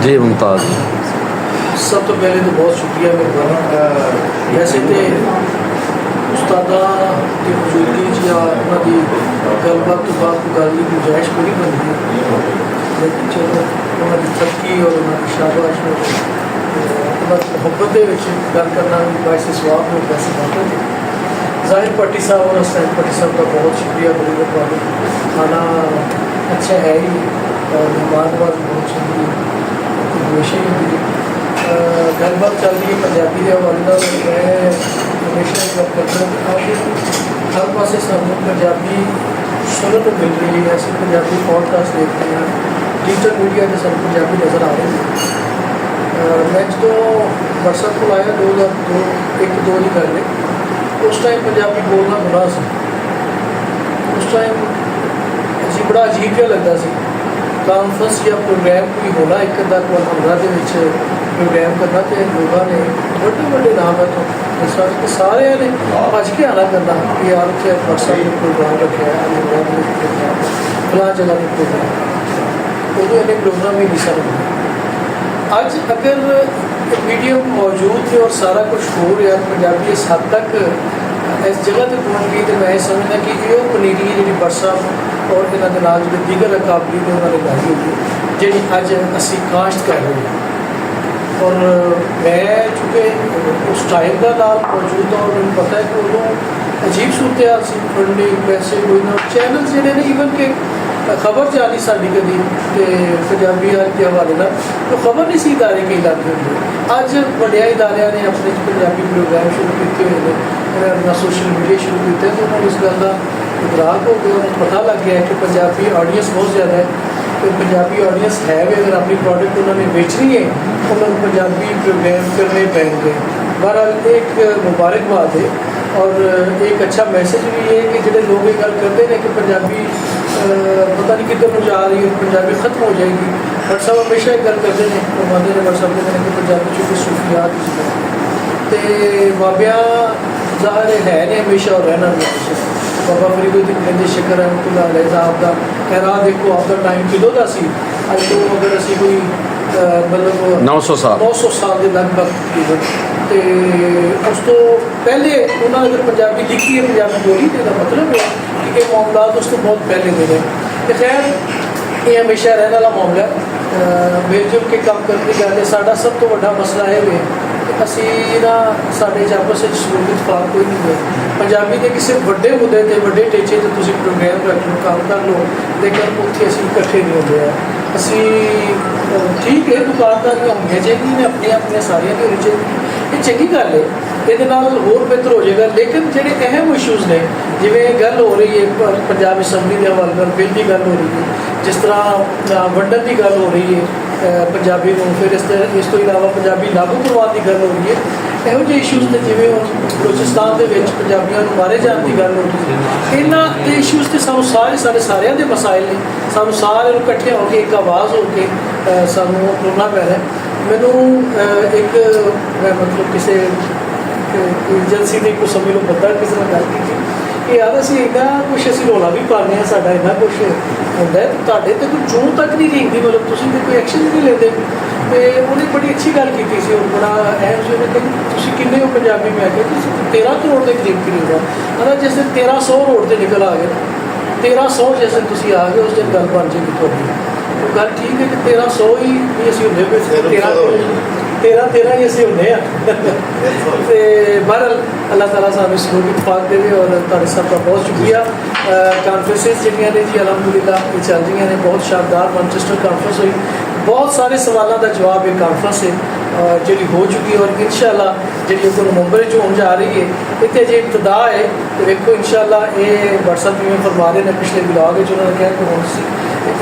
जी मुमताज़ सब तो पहले तो बहुत शुक्रिया मेहरबानी। वैसे तो उस्तादा की मौजूदगी या उन्होंने गलबात तो बाद गल की गुंजाइश पूरी बनती है, लेकिन चलो उन्होंने तरक्की और उन्होंने शाबाश मुहब्बत के गल करना भी वैसे स्वाब और वैसे बात है। ज़ाहिर भट्टी साहब और असैन भट्टी साहब का बहुत शुक्रिया। बड़ी मेहरबानी। खाना अच्छा है ही और मेहमान नवाज़ी बहुत चंगी हमेशा ही होती है। गलबात चल रही है पंजाबी के हवाले नाल, मैं हमेशा गल करता हर पासे सानू पंजाबी सुनने को मिल रही है। असं पंजाबी पॉडकास्ट देखते हैं, डिजिटल मीडिया से सब पंजाबी नज़र आ रही है। मैं जो व्हाट्सएप को आया 2002 की गल है, उस टाइम पंजाबी बोलना गुनाह सी। उस टाइम अजी बड़ा अजीब जिहा लगता सी कानफ्रेंस या प्रोग्राम कोई होना एक अद्धा हमला के प्रोग्राम करना, तो लोगों ने बड़े बड़े नाम है तो सारे ने भज के आना करना कि यार उत्थे व्हाट्सएप में प्रोग्राम रखे फलां जगह के प्रोग्राम, उदों इन्ने प्रोग्राम ही नहीं सन। अज अगर मीडियम मौजूद है और सारा कुछ हो रहा पंजाबी इस हद तक इस जगह तक पहुँच गई, तो मैं समझदा कि ये पनीरी जी व्हाट्सएप और इन्होंने नाल जो दीगर अकाबली ने उन्होंने लाई हुई जी अज असी काश्त कर रहे हैं। और मैं चूँकि उस टाइम का नाल मौजूद और मैंने पता है कि उदों अजीब सूरत हाल सी पढ़ने वैसे कोई ना चैनल जोड़े ने इवन के ਖਬਰ ਜਾਣੀ ਸਾਡੀ ਕਦੀ ਤੇ ਪੰਜਾਬੀ ਦੇ ਹਵਾਲੇ ਨਾਲ ਉਹ ਖਬਰ ਨਹੀਂ ਸੀ ਇਦਾਰੇ ਕਈ ਲੱਗਦੇ ਹੁੰਦੇ। ਅੱਜ ਵੱਡਿਆਂ ਇਦਾਰਿਆਂ ਨੇ ਆਪਣੇ ਪੰਜਾਬੀ ਪ੍ਰੋਗਰਾਮ ਸ਼ੁਰੂ ਕੀਤੇ ਹੋਏ ਨੇ, ਉਹਨਾਂ ਨੇ ਆਪਣਾ ਸੋਸ਼ਲ ਮੀਡੀਆ ਸ਼ੁਰੂ ਕੀਤਾ ਤੇ ਉਹਨਾਂ ਨੂੰ ਇਸ ਗੱਲ ਦਾ ਇਦਰਾਕ ਹੋ ਗਿਆ, ਉਹਨਾਂ ਨੂੰ ਪਤਾ ਲੱਗ ਗਿਆ ਕਿ ਪੰਜਾਬੀ ਆਡੀਅנס ਬਹੁਤ ਜ਼ਿਆਦਾ ਹੈ ਤੇ ਪੰਜਾਬੀ ਆਡੀਅנס ਹੈ ਵੀ ਅਗਰ ਆਪਣੀ ਪ੍ਰੋਡਕਟ ਉਹਨਾਂ ਨੇ ਵੇਚਣੀ ਹੈ ਉਹਨਾਂ ਨੂੰ ਪੰਜਾਬੀ ਪ੍ਰੋਗਰਾਮ ਕਰਨੇ ਪੈਣਗੇ। बहरहाल एक मुबारकबाद है और एक अच्छा मैसेज भी है कि जो लोग ये गल करते हैं कि पंजाबी पता नहीं किधर जा रही है, पंजाबी खत्म हो जाएगी। बट साहब हमेशा एक गल करते हैं फरमाते हैं बट साहब कहते हैं कि पंजाबी चूँकि सूफियात तो बाबिया ज़ाहिर है नहीं हमेशा और रहना हमेशा। बाबा फरीदुद्दीन कहते शिकर रहमतुल्लाह अलैह साहब का खैरा देखो आपका टाइम किलो का सी अज तो अगर असी कोई मतलब 900 साल के लगभग तकरीबन तो उस तो पहले उन्होंने अगर पंजाबी लिखी है पंजाबी बोली तो इसका मतलब है कि ये मामला उस तो बहुत पहले दे रहे तो खैर ये हमेशा रहने वाला मामला मिलजुल के काम करने की गल है। साडा सब तो बड़ा मसला है वे ਅਸੀਂ ਨਾ ਸਾਡੇ 'ਚ ਆਪਸ ਵਿੱਚ ਸਲੂਕ ਇਤਫਾਕ ਕੋਈ ਨਹੀਂ ਹੈ। ਪੰਜਾਬੀ ਦੇ ਕਿਸੇ ਵੱਡੇ ਮੁੱਦੇ 'ਤੇ ਵੱਡੇ ਟੀਚੇ 'ਤੇ ਤੁਸੀਂ ਪ੍ਰੋਗਰਾਮ ਰੱਖ ਲਓ, ਕੰਮ ਕਰ ਲਓ, ਲੇਕਿਨ ਉੱਥੇ ਅਸੀਂ ਇਕੱਠੇ ਨਹੀਂ ਹੁੰਦੇ ਆ। ਅਸੀਂ ਠੀਕ ਹੈ ਦੁਕਾਨਦਾਰੀਆਂ ਹੋਣੀਆਂ ਚਾਹੀਦੀਆਂ ਨੇ, ਆਪਣੀਆਂ ਸਾਰੀਆਂ ਦੀ ਹੋਣੀ ਚਾਹੀਦੀ, ਇਹ ਚੰਗੀ ਗੱਲ ਹੈ, ਇਹਦੇ ਨਾਲ ਹੋਰ ਬਿਹਤਰ ਹੋ ਜਾਏਗਾ। ਲੇਕਿਨ ਜਿਹੜੇ ਅਹਿਮ ਇਸ਼ੂਜ਼ ਨੇ ਜਿਵੇਂ ਗੱਲ ਹੋ ਰਹੀ ਹੈ ਪੰਜਾਬ ਅਸੈਂਬਲੀ ਦੇ ਹਵਾਲੇ ਨਾਲ ਬਿੱਲ ਦੀ ਗੱਲ ਹੋ ਰਹੀ ਹੈ, ਜਿਸ ਤਰ੍ਹਾਂ ਵੰਡਣ ਦੀ ਗੱਲ ਹੋ ਰਹੀ ਹੈ ਪੰਜਾਬੀ ਨੂੰ, ਫਿਰ ਇਸ ਤੋਂ ਇਲਾਵਾ ਪੰਜਾਬੀ ਲਾਗੂ ਕਰਵਾਉਣ ਦੀ ਗੱਲ ਹੋ ਰਹੀ ਹੈ। ਇਹੋ ਜਿਹੇ ਇਸ਼ੂਜ਼ ਨੇ ਜਿਵੇਂ ਹੁਣ ਬਲੋਚਿਸਤਾਨ ਦੇ ਵਿੱਚ ਪੰਜਾਬੀਆਂ ਨੂੰ ਮਾਰੇ ਜਾਣ ਦੀ ਗੱਲ ਹੋ ਰਹੀ ਹੈ। ਇਹਨਾਂ ਦੇ ਇਸ਼ੂਜ਼ 'ਤੇ ਸਾਨੂੰ ਸਾਡੇ ਸਾਰਿਆਂ ਦੇ ਮਸਾਇਲ ਨੇ, ਸਾਨੂੰ ਸਾਰਿਆਂ ਨੂੰ ਇਕੱਠੇ ਹੋ ਕੇ ਇੱਕ ਆਵਾਜ਼ ਹੋ ਕੇ ਸਾਨੂੰ ਤੁਰਨਾ ਪੈ ਰਿਹਾ। ਮੈਨੂੰ ਇੱਕ ਮੈਂ ਮਤਲਬ ਕਿਸੇ ਏਜੰਸੀ ਦੇ ਕੋਈ ਸਮਝ ਲਓ ਬੰਦਾ ਕਿਸੇ ਨਾਲ ਗੱਲ ਕੀਤੀ ਕਿ ਯਾਰ ਅਸੀਂ ਇੰਨਾ ਕੁਛ ਅਸੀਂ ਰੌਲਾ ਵੀ ਪਾਉਂਦੇ ਹਾਂ, ਸਾਡਾ ਇੰਨਾ ਕੁਛ ਹੁੰਦਾ ਹੈ, ਤੁਹਾਡੇ ਤੇ ਕੋਈ ਜੂੰ ਤੱਕ ਨਹੀਂ ਲਿਖਦੀ, ਮਤਲਬ ਤੁਸੀਂ ਤੇ ਕੋਈ ਐਕਸ਼ਨ ਨਹੀਂ ਲੈਂਦੇ। ਤੇ ਉਹਨੇ ਬੜੀ ਅੱਛੀ ਗੱਲ ਕੀਤੀ ਸੀ, ਉਹ ਬੜਾ ਅਹਿਮ ਸੀ। ਉਹਨੇ ਕਿਹਾ ਤੁਸੀਂ ਕਿੰਨੇ ਹੋ ਪੰਜਾਬੀ? ਮੈਂ ਕਿਹਾ ਤੁਸੀਂ 13 ਕਰੋੜ ਦੇ ਕਰੀਬ ਕਰੀਬ ਆ। ਜਿਸ ਦਿਨ 1300 ਰੋਡ 'ਤੇ ਨਿਕਲ ਆ ਗਏ, 1300 ਜਿਸ ਦਿਨ ਤੁਸੀਂ ਆ ਗਏ ਉਸ ਦਿਨ ਗੱਲ ਬਣ ਜਾਏਗੀ ਤੁਹਾਡੀ। ਉਹ ਗੱਲ ਠੀਕ ਹੈ ਕਿ 1300 ਹੀ ਵੀ ਅਸੀਂ ਹੁੰਦੇ ਪਏ ਸੀ, 13 ਹੀ ਅਸੀਂ ਹੁੰਦੇ ਆ। ਤੇ ਬਹਰਹਾਲ ਅੱਲਾਹ ਤਾਲਾ ਸਾਨੂੰ ਸਲੂਕ ਇਤਫਾਕ ਦੇਵੇ ਔਰ ਤੁਹਾਡੇ ਸਭ ਦਾ ਬਹੁਤ ਸ਼ੁਕਰੀਆ। ਕਾਨਫਰੰਸਿਸ ਜਿਹੜੀਆਂ ਨੇ ਜੀ ਅਲਹਮਦੁਲਿਲਾ ਇਹ ਚੱਲ ਰਹੀਆਂ ਨੇ, ਬਹੁਤ ਸ਼ਾਨਦਾਰ ਮੈਨਚੈਸਟਰ ਕਾਨਫਰੰਸ ਹੋਈ, ਬਹੁਤ ਸਾਰੇ ਸਵਾਲਾਂ ਦਾ ਜਵਾਬ ਇਹ ਕਾਨਫਰੰਸ ਹੈ ਜਿਹੜੀ ਹੋ ਚੁੱਕੀ ਔਰ ਇੰਸ਼ਾਅੱਲਾ ਜਿਹੜੀ ਉਹ ਨਵੰਬਰ 'ਚ ਹੋਣ ਜਾ ਰਹੀ ਹੈ। ਇੱਥੇ ਜੇ ਇਬਤਦਾ ਹੈ ਤੇ ਵੇਖੋ ਇੰਸ਼ਾਅੱਲਾ ਇਹ WhatsApp ਜਿਵੇਂ ਫਰਮਾ ਰਹੇ ਨੇ ਪਿਛਲੇ ਬਲਾਗ ਵਿੱਚ ਉਹਨਾਂ ਨੇ ਕਿਹਾ ਕਿ ਹੁਣ ਸੀ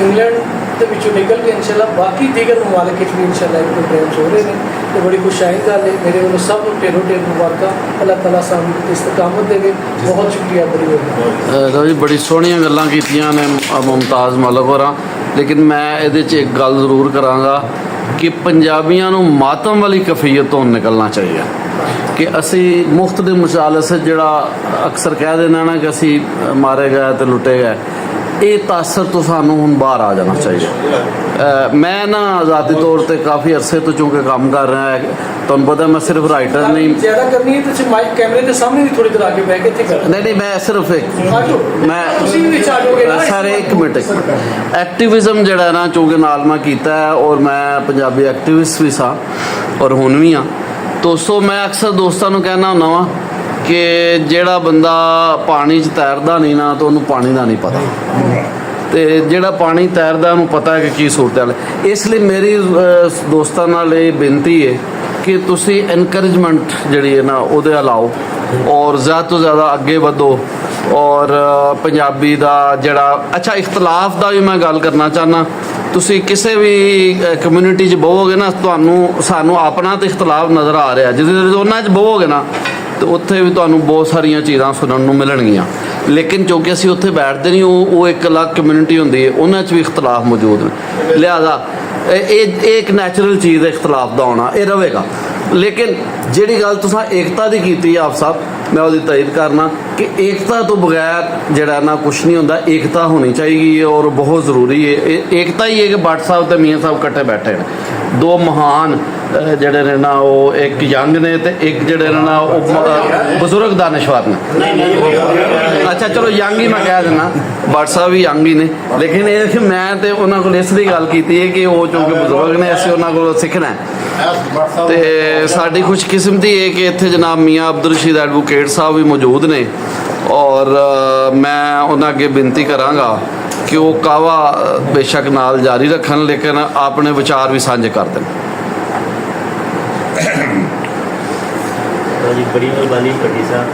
ਇੰਗਲੈਂਡ ਦੇ ਵਿੱਚੋਂ ਨਿਕਲ ਕੇ ਇੰਸ਼ਾਅੱਲਾ ਬਾਕੀ ਦੀਗਰ ਮਮਾਲਿਕ ਵਿੱਚ ਵੀ ਇੰਸ਼ਾਅੱਲਾ ਇਹ ਪ੍ਰੋਗਰਾਮ ਹੋ ਰਹੇ ਨੇ ਤੇ ਬੜੀ ਖੁਸ਼ਾਈ ਗੱਲ ਹੈ। ਮੇਰੇ ਵੱਲੋਂ ਸਭ ਨੂੰ ਢੇਰੋਂ ਢੇਰ ਮੁਬਾਰਕਾਂ, ਅੱਲਾਹ ਤਾਲਾ ਸਾਨੂੰ ਇਸਤਕਾਮਤ ਦੇਵੇ। ਬਹੁਤ ਸ਼ੁਕਰੀਆ ਬੜੀ ਜੀ ਬੜੀ ਸੋਹਣੀਆਂ ਗੱਲਾਂ ਕੀਤੀਆਂ ਨੇ ਮੁਮਤਾਜ਼ ਮਲਕ ਹੋਰਾਂ, ਲੇਕਿਨ ਮੈਂ ਇਹਦੇ 'ਚ ਇੱਕ ਗੱਲ ਜ਼ਰੂਰ ਕਰਾਂਗਾ ਕਿ ਪੰਜਾਬੀਆਂ ਨੂੰ ਮਾਤਮ ਵਾਲੀ ਕਫੀਅਤ ਤੋਂ ਨਿਕਲਣਾ ਚਾਹੀਦਾ ਕਿ ਅਸੀਂ ਮੁਫਤ ਦੇ ਮੁਸ਼ਾਲਸੇ ਜਿਹੜਾ ਅਕਸਰ ਕਹਿ ਦੇਣਾ ਨਾ ਕਿ ਅਸੀਂ ਮਾਰੇ ਗਏ ਤੇ ਲੁੱਟੇ ਗਏ, ਇਹ ਤਾਸਰ ਤੋਂ ਸਾਨੂੰ ਹੁਣ ਬਾਹਰ ਆ ਜਾਣਾ ਚਾਹੀਦਾ। ਮੈਂ ਨਾ ਆਜ਼ਾਦੀ ਤੌਰ ਤੇ ਕਾਫੀ ਅਰਸੇ ਤੋਂ ਚੂੰਕਿ ਕੰਮ ਕਰ ਰਿਹਾ ਹੈ, ਤੁਹਾਨੂੰ ਪਤਾ ਮੈਂ ਸਿਰਫ ਰਾਈਟਰ ਨਹੀਂ ਜ਼ਿਆਦਾ ਕਰਨੀ ਹੈ ਤੁਸੀਂ ਮਾਈਕ ਕੈਮਰੇ ਦੇ ਸਾਹਮਣੇ ਵੀ ਥੋੜੀ ਦੇਰ ਆਗੇ ਬਹਿ ਕੇ ਇੱਥੇ ਕਰ ਨਹੀਂ ਮੈਂ ਸਿਰਫ ਇੱਕ ਮੈਂ ਤੁਸੀਂ ਵੀ ਆ ਜਾਓਗੇ ਨਾ ਸਾਰੇ ਇੱਕ ਮਿੰਟ ਐਕਟਿਵਿਜ਼ਮ ਜਿਹੜਾ ਨਾ ਚੂੰਕਿ ਨਾਲ ਮੈਂ ਕੀਤਾ ਹੈ ਔਰ ਮੈਂ ਪੰਜਾਬੀ ਐਕਟਿਵਿਸਟ ਵੀ ਸਾਂ ਔਰ ਹੁਣ ਵੀ ਹਾਂ। ਦੋਸਤੋ ਮੈਂ ਅਕਸਰ ਦੋਸਤਾਂ ਨੂੰ ਕਹਿਣਾ ਹੁੰਦਾ ਵਾਂ ਕਿ ਜਿਹੜਾ ਬੰਦਾ ਪਾਣੀ 'ਚ ਤੈਰਦਾ ਨਹੀਂ ਨਾ ਤਾਂ ਉਹਨੂੰ ਪਾਣੀ ਦਾ ਨਹੀਂ ਪਤਾ, ਤੇ ਜਿਹੜਾ ਪਾਣੀ ਤੈਰਦਾ ਉਹਨੂੰ ਪਤਾ ਹੈ ਕਿ ਕੀ ਸੂਰਤ ਹਾਲ ਹੈ। ਇਸ ਲਈ ਮੇਰੀ ਦੋਸਤਾਂ ਨਾਲ ਇਹ ਬੇਨਤੀ ਹੈ ਕਿ ਤੁਸੀਂ ਇਨਕਰੇਜਮੈਂਟ ਜਿਹੜੀ ਹੈ ਨਾ ਉਹਦੇ ਲਾਓ ਔਰ ਜ਼ਿਆਦਾ ਤੋਂ ਜ਼ਿਆਦਾ ਅੱਗੇ ਵਧੋ। ਔਰ ਪੰਜਾਬੀ ਦਾ ਜਿਹੜਾ ਅੱਛਾ ਇਖਤਲਾਫ ਦਾ ਵੀ ਮੈਂ ਗੱਲ ਕਰਨਾ ਚਾਹੁੰਦਾ, ਤੁਸੀਂ ਕਿਸੇ ਵੀ ਕਮਿਊਨਿਟੀ 'ਚ ਬਹੋਗੇ ਨਾ ਤੁਹਾਨੂੰ ਸਾਨੂੰ ਆਪਣਾ ਤਾਂ ਇਖਤਲਾਫ ਨਜ਼ਰ ਆ ਰਿਹਾ, ਜਦੋਂ ਉਹਨਾਂ 'ਚ ਬਹੋਗੇ ਨਾ ਤੇ ਉੱਥੇ ਵੀ ਤੁਹਾਨੂੰ ਬਹੁਤ ਸਾਰੀਆਂ ਚੀਜ਼ਾਂ ਸੁਣਨ ਨੂੰ ਮਿਲਣਗੀਆਂ, ਲੇਕਿਨ ਕਿਉਂਕਿ ਅਸੀਂ ਉੱਥੇ ਬੈਠਦੇ ਨਹੀਂ, ਉਹ ਇੱਕ ਅਲੱਗ ਕਮਿਊਨਿਟੀ ਹੁੰਦੀ ਹੈ, ਉਹਨਾਂ 'ਚ ਵੀ ਇਖਤਲਾਫ ਮੌਜੂਦ ਨੇ। ਲਿਹਾਜ਼ਾ ਇਹ ਇੱਕ ਨੈਚੁਰਲ ਚੀਜ਼ ਹੈ ਇਖਤਲਾਫ ਦਾ ਹੋਣਾ, ਇਹ ਰਹੇਗਾ। ਲੇਕਿਨ ਜਿਹੜੀ ਗੱਲ ਤੁਸੀਂ ਏਕਤਾ ਦੀ ਕੀਤੀ ਆਪ ਸਾਹਿਬ, ਮੈਂ ਉਹਦੀ ਤਾਰੀਫ ਕਰਨਾ ਕਿ ਏਕਤਾ ਤੋਂ ਬਗੈਰ ਜਿਹੜਾ ਨਾ ਕੁਛ ਨਹੀਂ ਹੁੰਦਾ, ਏਕਤਾ ਹੋਣੀ ਚਾਹੀਦੀ ਹੈ ਔਰ ਬਹੁਤ ਜ਼ਰੂਰੀ ਹੈ। ਏਕਤਾ ਹੀ ਹੈ ਕਿ ਭੱਟ ਸਾਹਿਬ ਤੇ ਮੀਆਂ ਸਾਹਿਬ ਇਕੱਠੇ ਬੈਠੇ ਨੇ, ਦੋ ਮਹਾਨ ਜਿਹੜੇ ਨੇ ਨਾ ਉਹ ਇੱਕ ਯੰਗ ਨੇ ਤੇ ਇੱਕ ਜਿਹੜੇ ਨੇ ਨਾ ਉਹ ਬਜ਼ੁਰਗ ਦਾਨਿਸ਼ਵਰ ਨੇ। ਅੱਛਾ ਚਲੋ ਯੰਗ ਹੀ ਮੈਂ ਕਹਿ ਦਿੰਦਾ, ਭੱਟ ਸਾਹਿਬ ਵੀ ਯੰਗ ਹੀ ਨੇ, ਲੇਕਿਨ ਇਹ ਕਿ ਮੈਂ ਤੇ ਉਹਨਾਂ ਕੋਲ ਇਸ ਲਈ ਗੱਲ ਕੀਤੀ ਹੈ ਕਿ ਉਹ ਚੂੰਕਿ ਬਜ਼ੁਰਗ ਨੇ ਅਸੀਂ ਉਹਨਾਂ ਕੋਲੋਂ ਸਿੱਖਣਾ ਹੈ। ਤੇ ਸਾਡੀ ਖੁਸ਼ਕਿਸਮਤੀ ਹੈ ਕਿ ਇੱਥੇ ਜਨਾਬ ਮੀਆਂ ਅਬਦੁਲ ਰਸ਼ੀਦ ਐਡਵੋਕੇਟ ਸਾਹਿਬ ਵੀ ਮੌਜੂਦ ਨੇ ਔਰ ਮੈਂ ਉਹਨਾਂ ਅੱਗੇ ਬੇਨਤੀ ਕਰਾਂਗਾ ਕਿ ਉਹ ਕਾਵਾ ਬੇਸ਼ੱਕ ਨਾਲ ਜਾਰੀ ਰੱਖਣ, ਲੇਕਿਨ ਆਪਣੇ ਵਿਚਾਰ ਵੀ ਸਾਂਝੇ ਕਰ ਦੇਣ। जी बड़ी मेहरबानी भट्टी साहब,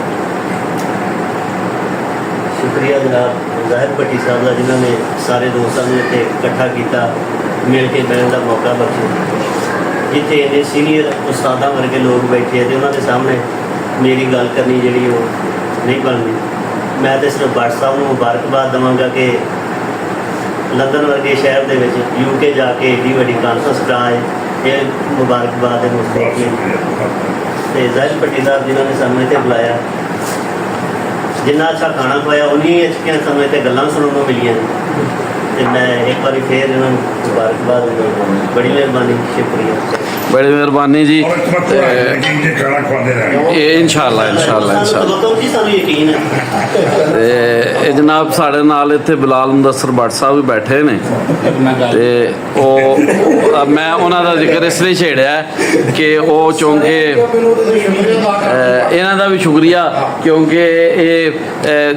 शुक्रिया जनाब ज़ाहिर भट्टी साहब का जिन्होंने सारे दोस्तों ने इतने इकट्ठा किया, मिल के बहन का मौका बख्शे। जिथे इन्ने सीनियर उस्तादा वर्गे लोग बैठे तो उन्होंने सामने मेरी गल करनी जी वो नहीं बनती। मैं तो सिर्फ भट्ट साहब को मुबारकबाद देवांगा कि लंदन वर्गे शहर के यूके जाके एडी वड्डी कॉन्फ्रेंस कराए, ये मुबारकबाद है मुस्तक तो ज़ाहिर भट्टी साहब जिन्होंने समय पर बुलाया, जिन्ना अच्छा खाना खुआया उन्हीं अच्छिया समय पर गल्लां सुनने को मिलियां। तो मैं एक बार फिर इन्होंने मुबारकबाद देना, बड़ी मेहरबानी, शुक्रिया। बड़ी मेहरबानी जी। इंशाअल्लाह इंशाअल्लाह ते जनाब साढ़े नाल इत्थे बिलाल मुदस्सर भट्ट साहब भी बैठे ने ते मैं उन्हां दा जिक्र इसलिए छेड़िया कि वो चूंकि इन्हां दा भी शुक्रिया, क्योंकि ये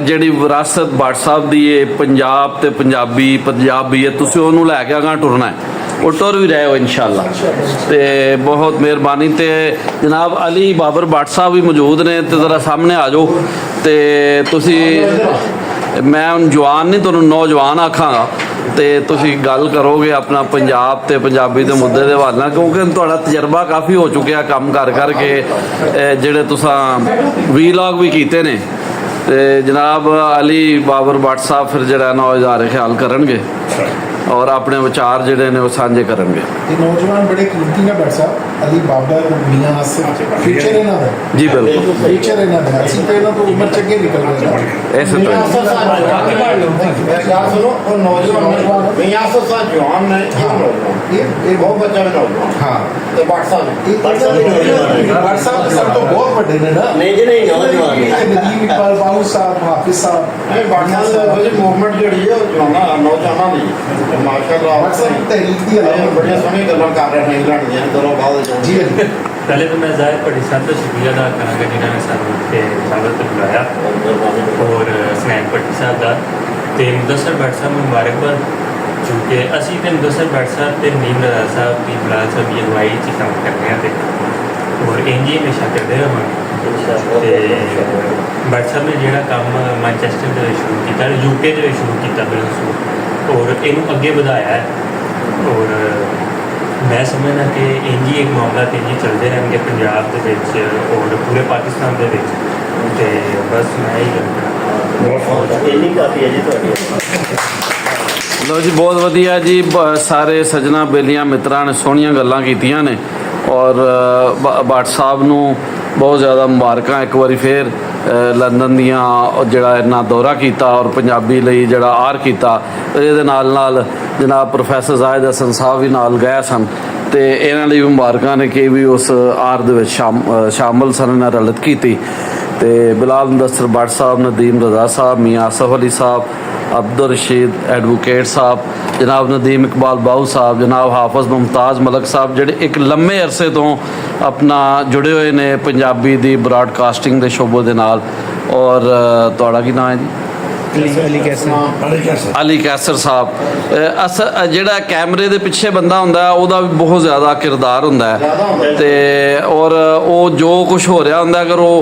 जिहड़ी विरासत भट्ट साहब दी है पंजाब ते पंजाबी है, तुसीं ओनूं लै के अगां टुरना है, वो टुर भी रहे हो इंशाअल्लाह। तो बहुत मेहरबानी। तो जनाब अली बाबर भट्ट साहब भी मौजूद ने, तो ज़रा सामने आ जाओ। तो तुसी मैं हुण जवान नहीं तुहानूं नौजवान आखांगा, तो तुसी गल करोगे अपना पंजाब ते पंजाबी दे मुद्दे दे हवाले नाल, क्योंकि तुहाडा तजर्बा काफ़ी हो चुकिया काम कर करके, जिहड़े तुसां वीलॉग भी कीते ने। तो जनाब अली बाबर भट्ट साहब फिर जिहड़ा ना इज़हार ख्याल करनगे और अपने विचार जिहड़े ने वो साझे करनगे। ये नौजवान बड़े कीमती ने भट्ट साहब, अली बाबर मियां आसिफ फ्यूचर है ना जी बिल्कुल फ्यूचर है ना असि तो इन्हों तो उम्र चंगे निकल गए ऐसे तो सुनो और नौजवान मियां आसिफ साहब जवान ने ये बहुत बच्चा भी नौजवान हाँ ते भट्ट साहब भट्ट साहब सब तो बहुत बड़े ने ना, नहीं जी नहीं, नौजवान नदीम इकबाल बाबू साहब, हाफिज साहब, नहीं भट्ट साहब दी मूवमेंट जेहड़ी है जवाना नौजवाना दी माशाअल्लाह भट्ट साहब तहरीक दी बड़िया सोहनी गल्लां कर रहे हैं इंग्लैंड दी दोनों बाद जी पहले तो मैं ज़ाहिर भट्टी साहब का शुक्रिया अदा करांगा जिन्होंने सानू इत्थे दावत बुलाया, और स्नैक भट्टी साहब का तो मुदस्सर भट्ट साहब नूं मुबारकबाद, क्योंकि असी तो मुदस्सर भट्ट साहब ते नीम रज़ा साहब की बिलाल साहब की अगवाई च काम करने हैं और इंज ही हमेशा करते रहांगे। भट्ट साहब ने जिहड़ा काम मैनचेस्टर दे शुरू किया, यूके दे शुरू किया बिल्कुल, और इनू अगे बढ़ाया है। और मैं समझना कि इंज ही एक मामला इंज ही चलते रहेंगे पंजाब दे विच और पूरे पाकिस्तान दे विच। ते बस मैं ही इन्नी काफ़ी है जी तुहाडी। लो जी बहुत वधिया जी, सारे सजना बेलियां मित्रां ने सोहणियां गल्लां कीतियां ने और भट्ट साहब नूं बहुत ज़्यादा मुबारकां एक बारी फिर लंदन दियां जिहड़ा इन्ना दौरा किया और पंजाबी लई जिहड़ा आर किया। इहदे नाल नाल जनाब प्रोफैसर जाहिद हसन साहब भी नाल गए सन, तो इन्हां लई मुबारकां ने कि भी उस आर दे विच शामिल सन, इन्हां रलत कीती। तो बिलाल मुदस्सर भट्ट साहब, नदीम रज़ा साहब, मियाँ आसिफ अली साहब, अब्दुल रशीद एडवोकेट साहब, जनाब नदीम इकबाल बाहू साहब, जनाब हाफिज़ मुमताज़ मलक साहब, जिहड़े एक लंबे अरसे तो अपना जुड़े हुए ने पंजाबी दी ब्रॉडकास्टिंग के शोबे दे नाल। और तुहाड़ा की नाम है जी? अली कैसर साहब। जिहड़ा कैमरे दे पिछे बंदा हुंदा है उहदा भी बहुत ज़्यादा किरदार हुंदा है, ते और वो जो कुछ हो रहा हुंदा अगर वो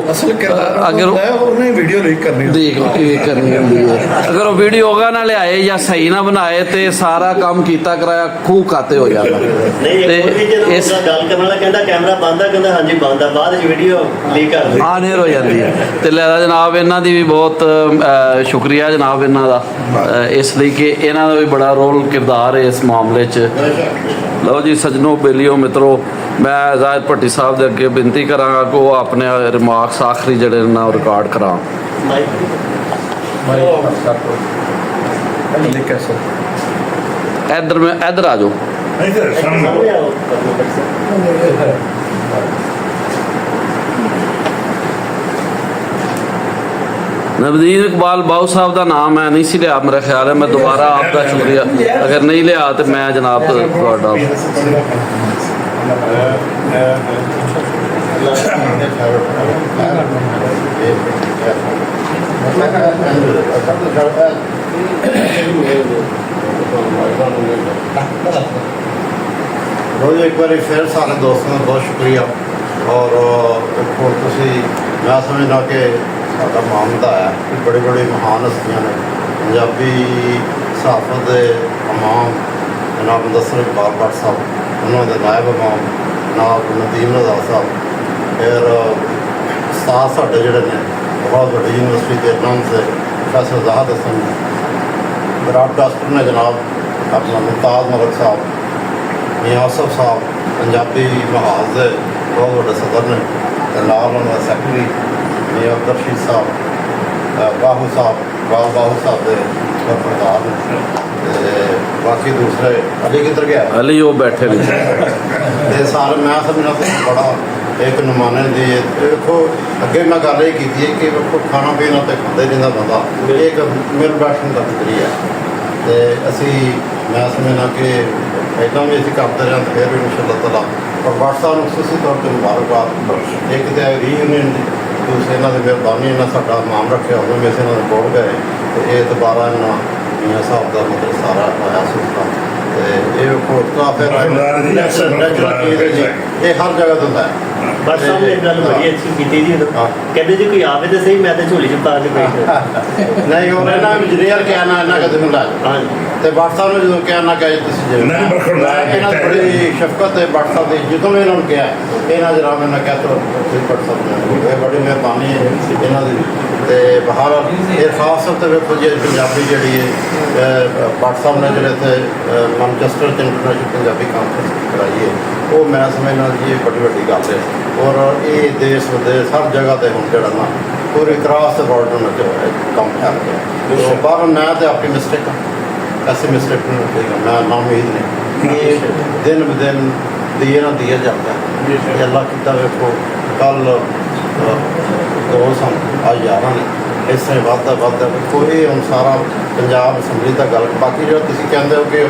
उन्हें वीडियो लीक करनी करनी होंदी है, अगर वो वीडियो होगा ना लियाए या सही ना बनाए तो सारा काम कीता कराया खूह खाते हो जाता। नहीं इस गल करने वाला कहता कैमरा बंद है, कहता हाँ जी बंद है, बाद वीडियो लीक कर दी हानेर हो जाती है। तो लिहाजा जनाब इन्हां दी भी बहुत शुक्रिया जनाब इन्हां दा, इसलिए कि इन्हां दा भी बड़ा रोल किरदार है इस मामले च। लो जी सजनों बेलियो मित्रों, मैं जाहिद भट्टी साहब के अगे बेनती करांगा कि वो अपने रिमार्क्स आखिरी जड़े ना रिकॉर्ड करा। इधर आ जाओ। सामने आओ। नवदीन इकबाल बाहू साहब का नाम है नहीं सी लिया, मेरा ख्याल है मैं दोबारा आपका शुक्रिया अगर नहीं लिया तो मैं जनाब रोज एक बार फिर सारे दोस्तों का बहुत शुक्रिया और देखो तुसी मैं समझना कि साਡਾ मामला है कि बड़ी बड़ी महान हस्तियां ने पंजाबी सहाफत के इमाम जनाब मुदस्सिर इकबाल भट्ट साहब उन्होंने नायब इमाम जनाब नदीम रज़ा साहब फिर उस्ताद साढ़े जोड़े ने बहुत बड़ी यूनिवर्सिटी के नाम से प्रोफैसर ज़ाहद हसन ब्रॉडकास्टर ने जनाब अपना मुमताज़ मलिक साहब मियाँ आसफ साहब पंजाबी महाज के बहुत बड़े सदर ने नाल उन्होंने सैकटरी मियाँ अब्दुल रशीद साहब बाहू साहब बाहू साहब के सरदार ने बाकी दूसरे अली किधर गया अली वो बैठे नहीं ये सारे मैं समझना तो बड़ा एक नुमाने दी देखो अगे मैं गल ये की है कि देखो खाना पीना तो खाते जिंदा बंदा एक मिल बैठने का नजरिया है तो असी मैं समझना कि पहला भी असी करते रहे फिर भी इंशाअल्लाह ताला और व्हाट्सएप खसूसी तौर पर मुबारकबाद एक तो रीयूनियन दूसरे इन्हों की मेहरबानी इन्हें साडा नाम रखे उन्होंने वैसे इन्होंने बोल गए तो ये दोबारा इन्होंने मियाँ साहब का मतलब सारा आया सुखा ये फिर ये हर जगह होता है बस साहब ने एक गल बड़ी अच्छी की जी कहते जी कोई आवे तो सही मैं तो झोली च पा के बैठ नहीं और इन्होंने इंजीनियर क्या ना इन्होंने कदम ला हाँ तो भट्ट साहब ने जो क्या ना कहा बड़ी शफकत है भट्ट साहब की जो भी इन्होंने कहा इन्होंने जनाब इन्हें कहा तो भट्ट साहब ने बड़ी मेहरबानी है इन्हों की तो बाहर ये खास तौर पर देखो जी पंजाबी जी है भट्ट साहब ने जोड़े थे मैनचेस्टर इंटरनेशनल पंजाबी कॉन्फ्रेंस कराई है वो मैं समझना जी बड़ी बड़ी गल है और ये देश विदेश हर जगह पर हम जोड़ा ना पूरी क्रॉस द बॉर्डर में जो है कम फैल गया तो पर मैं तो अपनी मिस्टेक ऐसी मिस्टेक नहीं होगी मैं नाउमीद नहीं ये दिन ब दिन दिए ना दिया जाता है ये अल्लाह की देखो कल दो सन आज 11 ने इस तरह वादा कोई हम सारा पंजाब असैंबली का गल बाकी जो तुम कहते हो कि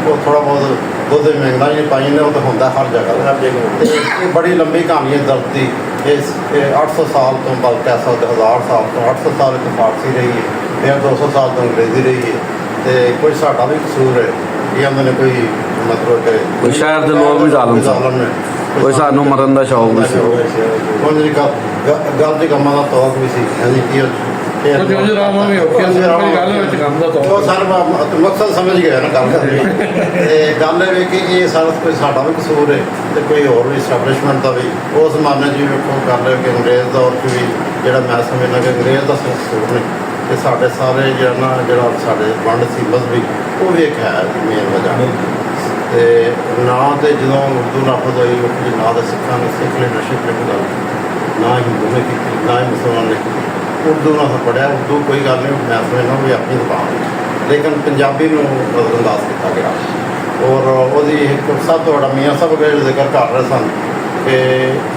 वो थोड़ा बहुत दुध मंगना ही पाई ने वो तो होंगे हर जगह ये बड़ी लंबी कहानी है दर्द की इस 800 साल तो बल्कि कह सकते 1000 साल तो 800 साल तो फारसी रही है फिर 200 साल तो अंग्रेजी रही है तो कोई साडा भी कसूर है ये हमने कोई मतलब कि कोई शहर के लोग भी जालम ने कोई सानू मरन का शौक भी सी ਹੁਣ ਜਿਹੜੀ ਗੱਲ ਦੇ ਕੰਮਾਂ ਦਾ ਤੌਕ ਵੀ ਸੀ ਹਾਂਜੀ ਕੀ ਜੋ ਰਾਮਾਂ ਵੀ ਔਖੀਆਂ ਸੀ ਮੇਰੀ ਗੱਲ ਵਿੱਚ ਕੰਮ ਦਾ ਉਹ ਸਰ ਮਕਸਦ ਸਮਝ ਗਿਆ ਨਾ ਗੱਲ ਕਰਨੀ ਤੇ ਗੱਲ ਇਹ ਵੀ ਕਿ ਇਹ ਸਾਰਾ ਕੋਈ ਸਾਡਾ ਵੀ ਕਸੂਰ ਹੈ ਤੇ ਕੋਈ ਹੋਰ ਵੀ ਸਟੈਬਲਿਸ਼ਮੈਂਟ ਦਾ ਵੀ ਉਸ ਜ਼ਮਾਨੇ 'ਚ ਵੀ ਵੇਖੋ ਕਰ ਲਿਓ ਕਿ ਅੰਗਰੇਜ਼ ਦੌਰ 'ਚ ਵੀ ਜਿਹੜਾ ਮੈਂ ਸਮਝਦਾ ਕਿ ਅੰਗਰੇਜ਼ ਦਾ ਕਸੂਰ ਨੇ ਤੇ ਸਾਡੇ ਸਾਰੇ ਜਿਹੜਾ ਸਾਡੇ ਵੰਡ ਸੀ ਮਜ਼ਹਬੀ ਉਹ ਵੀ ਇੱਕ ਹੈ ਮੇਨ ਵਜ੍ਹਾ ਤੇ ਨਾ ਤੇ ਜਦੋਂ ਉਰਦੂ ਲਫ਼ਜ਼ ਹੋਈ ਉਹ ਨਾ ਤਾਂ ਸਿੱਖਾਂ ਨੇ ਸਿੱਖ ਲੀਡਰਸ਼ਿਪ ਨੇ ਗੱਲ ਨਾ ਹਿੰਦੂ ਨੇ ਕੀਤੀ ਨਾ ਹੀ ਮੁਸਲਮਾਨ ਨੇ ਕੀਤੀ ਉਰਦੂ ਨਾਲ ਪੜ੍ਹਿਆ ਉਰਦੂ ਕੋਈ ਗੱਲ ਨਹੀਂ ਮੈਂ ਸਮਝਦਾ ਵੀ ਆਪਣੀ ਜ਼ਬਾਨ ਲੇਕਿਨ ਪੰਜਾਬੀ ਨੂੰ ਨਜ਼ਰਅੰਦਾਜ਼ ਕੀਤਾ ਗਿਆ ਔਰ ਉਹਦੀ ਇੱਕ ਸਭ ਤੋਂ ਵੱਡਾ ਮੀਆਂ ਸਾਹਿਬ ਦਾ ਜ਼ਿਕਰ ਕਰ ਰਹੇ ਸਨ ਕਿ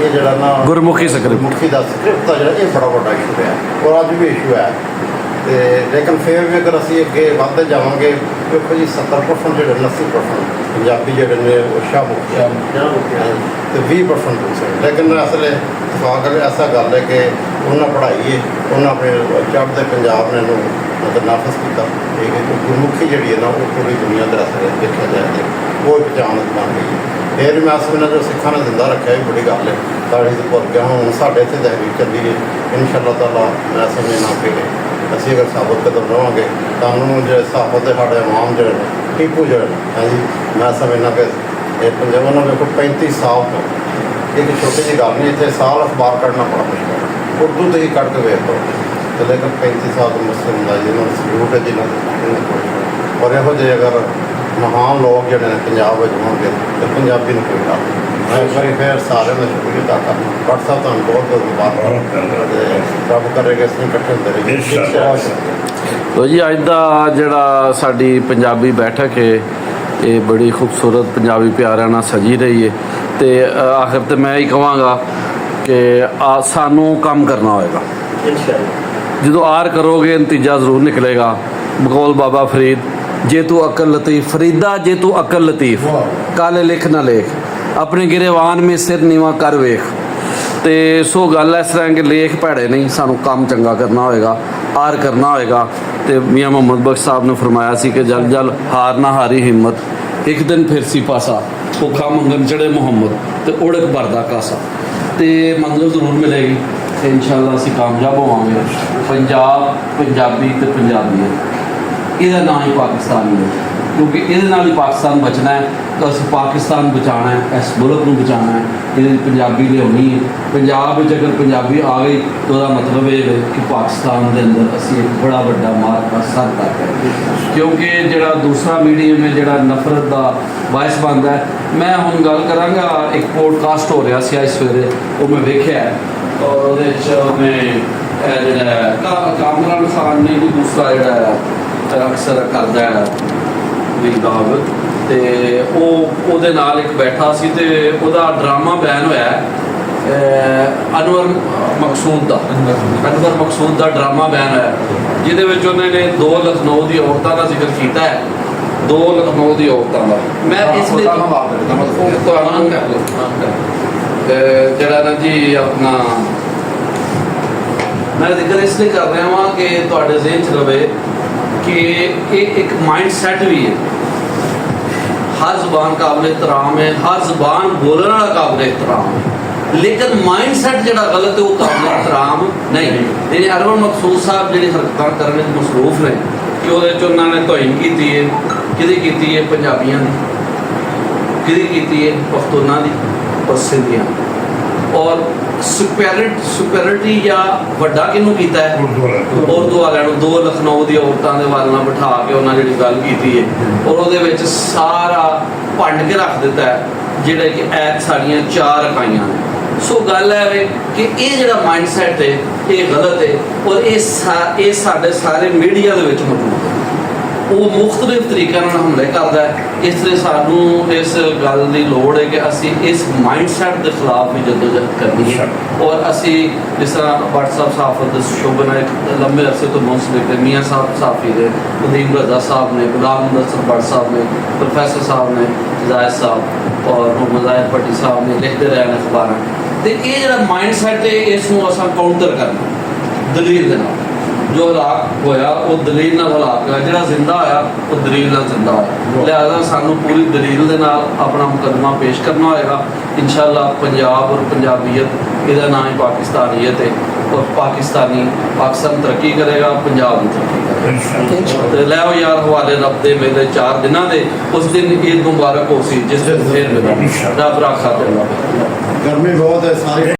ਇਹ ਜਿਹੜਾ ਨਾ ਗੁਰਮੁਖੀ ਸਕਰਿਪਟ ਗੁਰਮੁਖੀ ਦਾ ਸਕ੍ਰਿਪਟ ਆ ਜਿਹੜਾ ਇਹ ਬੜਾ ਵੱਡਾ ਇਸ਼ੂ ਹੈ ਔਰ ਅੱਜ ਵੀ ਇਸ਼ੂ ਹੈ ਤੇ ਲੇਕਿਨ ਫਿਰ ਵੀ ਅਗਰ ਅਸੀਂ ਅੱਗੇ ਵੱਧਦੇ ਜਾਵਾਂਗੇ ਦੇਖੋ ਜੀ 70% ਜਿਹੜੇ 80% ਪੰਜਾਬੀ ਜਿਹੜੇ ਨੇ ਉਹ ਸ਼ਾਹਮੁਖੀ ਤੇ 20% ਦੂਸਰੇ ਲੇਕਿਨ ਅਸਲ ਸਵਾਗਤ ਐਸਾ ਗੱਲ ਹੈ ਕਿ ਉਹਨਾਂ ਪੜ੍ਹਾਈ ਹੈ ਉਹਨਾਂ ਆਪਣੇ ਚੜ੍ਹਦੇ ਪੰਜਾਬ ਨੇ ਇਹਨੂੰ ਮਤਲਬ ਨਾਫਜ਼ ਕੀਤਾ ਇਹ ਗੁਰਮੁਖੀ ਜਿਹੜੀ ਹੈ ਨਾ ਉਹ ਪੂਰੀ ਦੁਨੀਆ ਦੇ ਅਸਰ ਦੇਖਿਆ ਜਾਏ ਉਹ ਪਛਾਣ ਬਣ ਗਈ ਫਿਰ ਮੈਂ ਸਮਝਦਾ ਜੋ ਸਿੱਖਾਂ ਨੇ ਜ਼ਿੰਦਾ ਰੱਖਿਆ ਇਹ ਬੜੀ ਗੱਲ ਹੈ ਤਾੜੀ ਤੋਂ ਭੁੱਲ ਗਿਆ ਹੁਣ ਸਾਡੇ ਇੱਥੇ ਤਹਿਰੀਕ ਚੱਲੀ ਹੈ ਇਨਸ਼ਾ ਅੱਲਾਹ ਤਾਲਾ ਮੈਂ ਸਮਝਣਾ ਕਿ ਅਸੀਂ ਅਗਰ ਸਾਬਤ ਕਦਮ ਰਹਾਂਗੇ ਤਾਂ ਉਹਨੂੰ ਜਿਹੜੇ ਸਾਬਤ ਦੇ ਸਾਡੇ ਇਮਾਮ ਜਿਹੜੇ ਨੇ ਟੀਪੂ ਜਿਹੜੇ ਨੇ ਹਾਂਜੀ ਮੈਂ ਸਮਝਣਾ ਕਿ ਇਹ ਪੰਜਾਬ ਨੂੰ ਵੇਖੋ 35 ਸਾਲ ਤੋਂ ਇੱਕ ਛੋਟੀ ਜਿਹੀ ਗੱਲ ਨਹੀਂ ਇੱਥੇ ਸਾਲ ਅਖਬਾਰ ਕੱਢਣਾ ਬੜਾ ਮੁਸ਼ਕਿਲ ਹੈ ਉਰਦੂ ਤੇ ਹੀ ਕੱਢ ਕੇ ਵੇਖ ਲਓ ਤੇ ਲੇਕਿਨ 35 ਸਾਲ ਤੋਂ ਮੁਸਲਿਮ ਦਾ ਜਿਹਨਾਂ ਨੂੰ ਸਲੂਟ ਹੈ ਜਿਹਨਾਂ ਨੂੰ ਔਰ ਇਹੋ ਜਿਹੇ ਅਗਰ ਮਹਾਨ ਲੋਕ ਜਿਹੜੇ ਨੇ ਪੰਜਾਬ ਵਿੱਚ ਹੋਣਗੇ ਤੇ ਪੰਜਾਬੀ ਨੂੰ ਕੋਈ ਗੱਲ ਮੈਂ ਇੱਕ ਵਾਰੀ ਫਿਰ ਸਾਰਿਆਂ ਦਾ ਸ਼ੁਕਰੀਆ ਅਦਾ ਕਰਨਾ ਭੱਟ ਸਾਹਿਬ ਤੁਹਾਨੂੰ ਬਹੁਤ ਬਹੁਤ ਮੁਬਾਰਕ ਰੱਬ ਕਰੇਗਾ ਅਸੀਂ ਇਕੱਠੇ ਹੁੰਦੇ ਰਹੀਏ ਤੋ ਜੀ ਅੱਜ ਦਾ ਜਿਹੜਾ ਸਾਡੀ ਪੰਜਾਬੀ ਬੈਠਕ ਹੈ ਇਹ ਬੜੀ ਖੂਬਸੂਰਤ ਪੰਜਾਬੀ ਪਿਆਰਿਆਂ ਨਾਲ ਸਜੀ ਰਹੀ ਹੈ ਤੇ ਆਖਿਰ ਤੇ ਮੈਂ ਹੀ ਕਹਾਂਗਾ ਕਿ ਸਾਨੂੰ ਕੰਮ ਕਰਨਾ ਹੋਏਗਾ इंशाअल्लाह ਜਦੋਂ ਆਰ ਕਰੋਗੇ ਨਤੀਜਾ ਜ਼ਰੂਰ ਨਿਕਲੇਗਾ ਬਕੌਲ ਬਾਬਾ ਫਰੀਦ ਜੇ ਤੂੰ ਅਕਲ ਲਤੀਫ ਫਰੀਦਾ ਜੇ ਤੂੰ ਅਕਲ ਲਤੀਫ ਕਾਲੇ ਲਿਖ ਨਾ ਲੇਖ ਆਪਣੇ ਗਿਰੇਵਾਨ ਮੇ ਸਿਰ ਨੀਵਾ ਕਰ ਵੇਖ ਤੇ ਸੋ ਗੱਲ ਇਸ ਤਰ੍ਹਾਂ ਕਿ ਲੇਖ ਭੈੜੇ ਨਹੀਂ ਸਾਨੂੰ ਕੰਮ ਚੰਗਾ ਕਰਨਾ ਹੋਏਗਾ ਆਰ ਕਰਨਾ ਹੋਏਗਾ ਤੇ ਮੀਆਂ ਮੁਹੰਮਦ ਬਖਸ਼ ਸਾਹਿਬ ਨੇ ਫਰਮਾਇਆ ਸੀ ਕਿ ਜਲ ਜਲ ਹਾਰ ਨਾ ਹਾਰੀ ਹਿੰਮਤ, ਇੱਕ ਦਿਨ ਫਿਰ ਸੀ ਪਾਸਾ, ਭੁੱਖਾ ਮੰਗਣ ਚੜੇ ਮੁਹੰਮਦ ਤੇ ਉੜਕ ਭਰਦਾ ਕਾਸਾ। ਤੇ ਮੰਜ਼ਿਲ ਜ਼ਰੂਰ ਮਿਲੇਗੀ ਤੇ ਇਨਸ਼ਾਅੱਲਾ ਅਸੀਂ ਕਾਮਯਾਬ ਹੋਵਾਂਗੇ। ਪੰਜਾਬ, ਪੰਜਾਬੀ ਤੇ ਪੰਜਾਬੀਅਤ, ਇਹਦਾ ਨਾਂ ਹੀ ਪਾਕਿਸਤਾਨ ਹੈ, ਕਿਉਂਕਿ ਇਹਦੇ ਨਾਲ ਹੀ ਪਾਕਿਸਤਾਨ ਬਚਣਾ ਹੈ। ਤਾਂ ਅਸੀਂ ਪਾਕਿਸਤਾਨ ਬਚਾਉਣਾ ਹੈ, ਇਸ ਮੁਲਕ ਨੂੰ ਬਚਾਉਣਾ ਹੈ, ਇਹਦੇ ਪੰਜਾਬੀ ਲਿਆਉਣੀ ਹੈ। ਪੰਜਾਬ ਵਿੱਚ ਅਗਰ ਪੰਜਾਬੀ ਆ ਗਈ ਤਾਂ ਉਹਦਾ ਮਤਲਬ ਇਹ ਹੈ ਕਿ ਪਾਕਿਸਤਾਨ ਦੇ ਅੰਦਰ ਅਸੀਂ ਇੱਕ ਬੜਾ ਵੱਡਾ ਮਾਰਕਾ ਸਰ ਤੱਕ ਹੈ, ਕਿਉਂਕਿ ਜਿਹੜਾ ਦੂਸਰਾ ਮੀਡੀਅਮ ਹੈ ਜਿਹੜਾ ਨਫ਼ਰਤ ਦਾ ਬਾਇਸ ਬਣਦਾ ਹੈ। ਮੈਂ ਹੁਣ ਗੱਲ ਕਰਾਂਗਾ, ਇੱਕ ਪੋਡਕਾਸਟ ਹੋ ਰਿਹਾ ਸੀ ਅੱਜ ਸਵੇਰੇ, ਉਹ ਮੈਂ ਵੇਖਿਆ ਔਰ ਉਹਦੇ 'ਚ ਉਹਨੇ ਜਿਹੜਾ ਕਾਮਰਾਨ ਖਾਨ ਨੇ ਵੀ ਦੂਸਰਾ ਜਿਹੜਾ ਅਕਸਰ ਕਰਦਾ ਹੈ ਵਿਗਾਵ, ਤੇ ਉਹਦੇ ਨਾਲ ਇੱਕ ਬੈਠਾ ਸੀ ਤੇ ਉਹਦਾ ਡਰਾਮਾ ਬੈਨ ਹੋਇਆ ਅਨਵਰ ਮਕਸੂਦ ਦਾ ਡਰਾਮਾ ਬੈਨ ਹੋਇਆ, ਜਿਹਦੇ ਵਿੱਚ ਉਹਨਾਂ ਨੇ 2 ਲਖਨਊ ਦੀ ਔਰਤਾਂ ਦਾ ਜ਼ਿਕਰ ਕੀਤਾ ਹੈ। 2 ਲਖਨਊ ਦੀ ਔਰਤਾਂ ਦਾ ਮੈਂ ਇਸ ਲਈ ਤੁਹਾਨੂੰ ਜਿਹੜਾ ਨਾ ਜੀ ਆਪਣਾ ਮੈਂ ਜ਼ਿਕਰ ਇਸ ਲਈ ਕਰ ਰਿਹਾ ਹਾਂ ਕਿ ਤੁਹਾਡੇ ਜ਼ਿਹਨ 'ਚ ਰਵੇ कि एक माइंड सेट भी है। हर ज़ुबान काबिल एहतराम है, हर ज़ुबान बोलने वाला काबिल एहतराम है, लेकिन माइंड सेट जो गलत है वो काबिल एहतराम नहीं। यानी अरवन मकसूद साहब जी हरकत करने मसरूफ ने कि उन्होंने तोहिन की है, कि है पंजाबियों की, कि है पख्तूना की और सिंधियों, और सुपैरिटी या ਵੱਡਾ ਕਿਹਨੂੰ ਕੀਤਾ ਹੈ? ਉਰਦੂ ਵਾਲਿਆਂ ਨੂੰ। 2 ਲਖਨਊ ਦੀ ਔਰਤਾਂ ਦੇ ਵੱਲ ਨਾਲ ਬਿਠਾ ਕੇ ਉਹਨਾਂ ਜਿਹੜੀ ਗੱਲ ਕੀਤੀ ਹੈ ਔਰ ਉਹਦੇ ਵਿੱਚ ਸਾਰਾ ਭੰਡ ਕੇ ਰੱਖ ਦਿੱਤਾ ਹੈ ਜਿਹੜੇ ਕਿ ਐਤ ਸਾਡੀਆਂ 4 ਇਕਾਈਆਂ ਨੇ। ਸੋ ਗੱਲ ਹੈ ਵੇ ਕਿ ਇਹ ਜਿਹੜਾ ਮਾਈਂਡ ਸੈਟ ਹੈ ਇਹ ਗਲਤ ਹੈ ਔਰ ਇਹ ਸਾਡੇ ਸਾਰੇ ਮੀਡੀਆ ਦੇ ਵਿੱਚ ਮੌਜੂਦ ਹੈ। ਉਹ ਮੁਖਤਲਿਫ ਤਰੀਕਿਆਂ ਨਾਲ ਹਮਲੇ ਕਰਦਾ ਹੈ। ਇਸ ਲਈ ਸਾਨੂੰ ਇਸ ਗੱਲ ਦੀ ਲੋੜ ਹੈ ਕਿ ਅਸੀਂ ਇਸ ਮਾਈਂਡ ਸੈਟ ਦੇ ਖਿਲਾਫ ਵੀ ਜਦੋਜਹਿਦ ਕਰਨੀ ਹੈ। ਔਰ ਅਸੀਂ ਜਿਸ ਤਰ੍ਹਾਂ WhatsApp ਸਾਫਤ ਦੇ ਸ਼ੋਭਨ ਇੱਕ ਲੰਬੇ ਅਰਸੇ ਤੋਂ ਮੁੰਸਲਿਕ ਨੇ, ਮੀਆਂ ਸਾਹਿਬ ਸਾਫੀ ਦੇ, ਨਦੀਮ ਰਜ਼ਾ ਸਾਹਿਬ ਨੇ, ਗੁਲਾਮ ਨਸਰ ਭੱਟ ਸਾਹਿਬ ਨੇ, ਪ੍ਰੋਫੈਸਰ ਸਾਹਿਬ ਨੇ, ਜ਼ਾਇਦ ਸਾਹਿਬ ਔਰ ਮੁਹੰਮਦ ਜ਼ਾਹਿਰ ਭੱਟੀ ਸਾਹਿਬ ਨੇ ਲਿਖਦੇ ਰਹੇ ਨੇ ਅਖਬਾਰਾਂ। ਅਤੇ ਇਹ ਜਿਹੜਾ ਮਾਈਂਡ ਸੈਟ ਹੈ ਇਸ ਨੂੰ ਅਸਾਂ ਕਾਊਂਟਰ ਕਰਨਾ ਦਲੀਲ ਦੇ ਨਾਲ। जो हलाक होया वो दलील नाल हलाक होया, जिहड़ा जिंदा होया वो दलील नाल जिंदा होया। लिहाजा सानू पूरी दलील दे नाल अपना मुकदमा पेश करना होएगा। इंशाअल्लाह पंजाब और पंजाबीयत इहदा नाम ही पाकिस्तानीयत है और पाकिस्तान तरक्की करेगा, पंजाब भी तरक्की करेगा। लै आओ यार हवाले रब दे मेले 4 दिनां दे, उस दिन ईद मुबारक हो सी जिस दिन फिर मिला। रब राखा ते गर्मी बहुत है सारी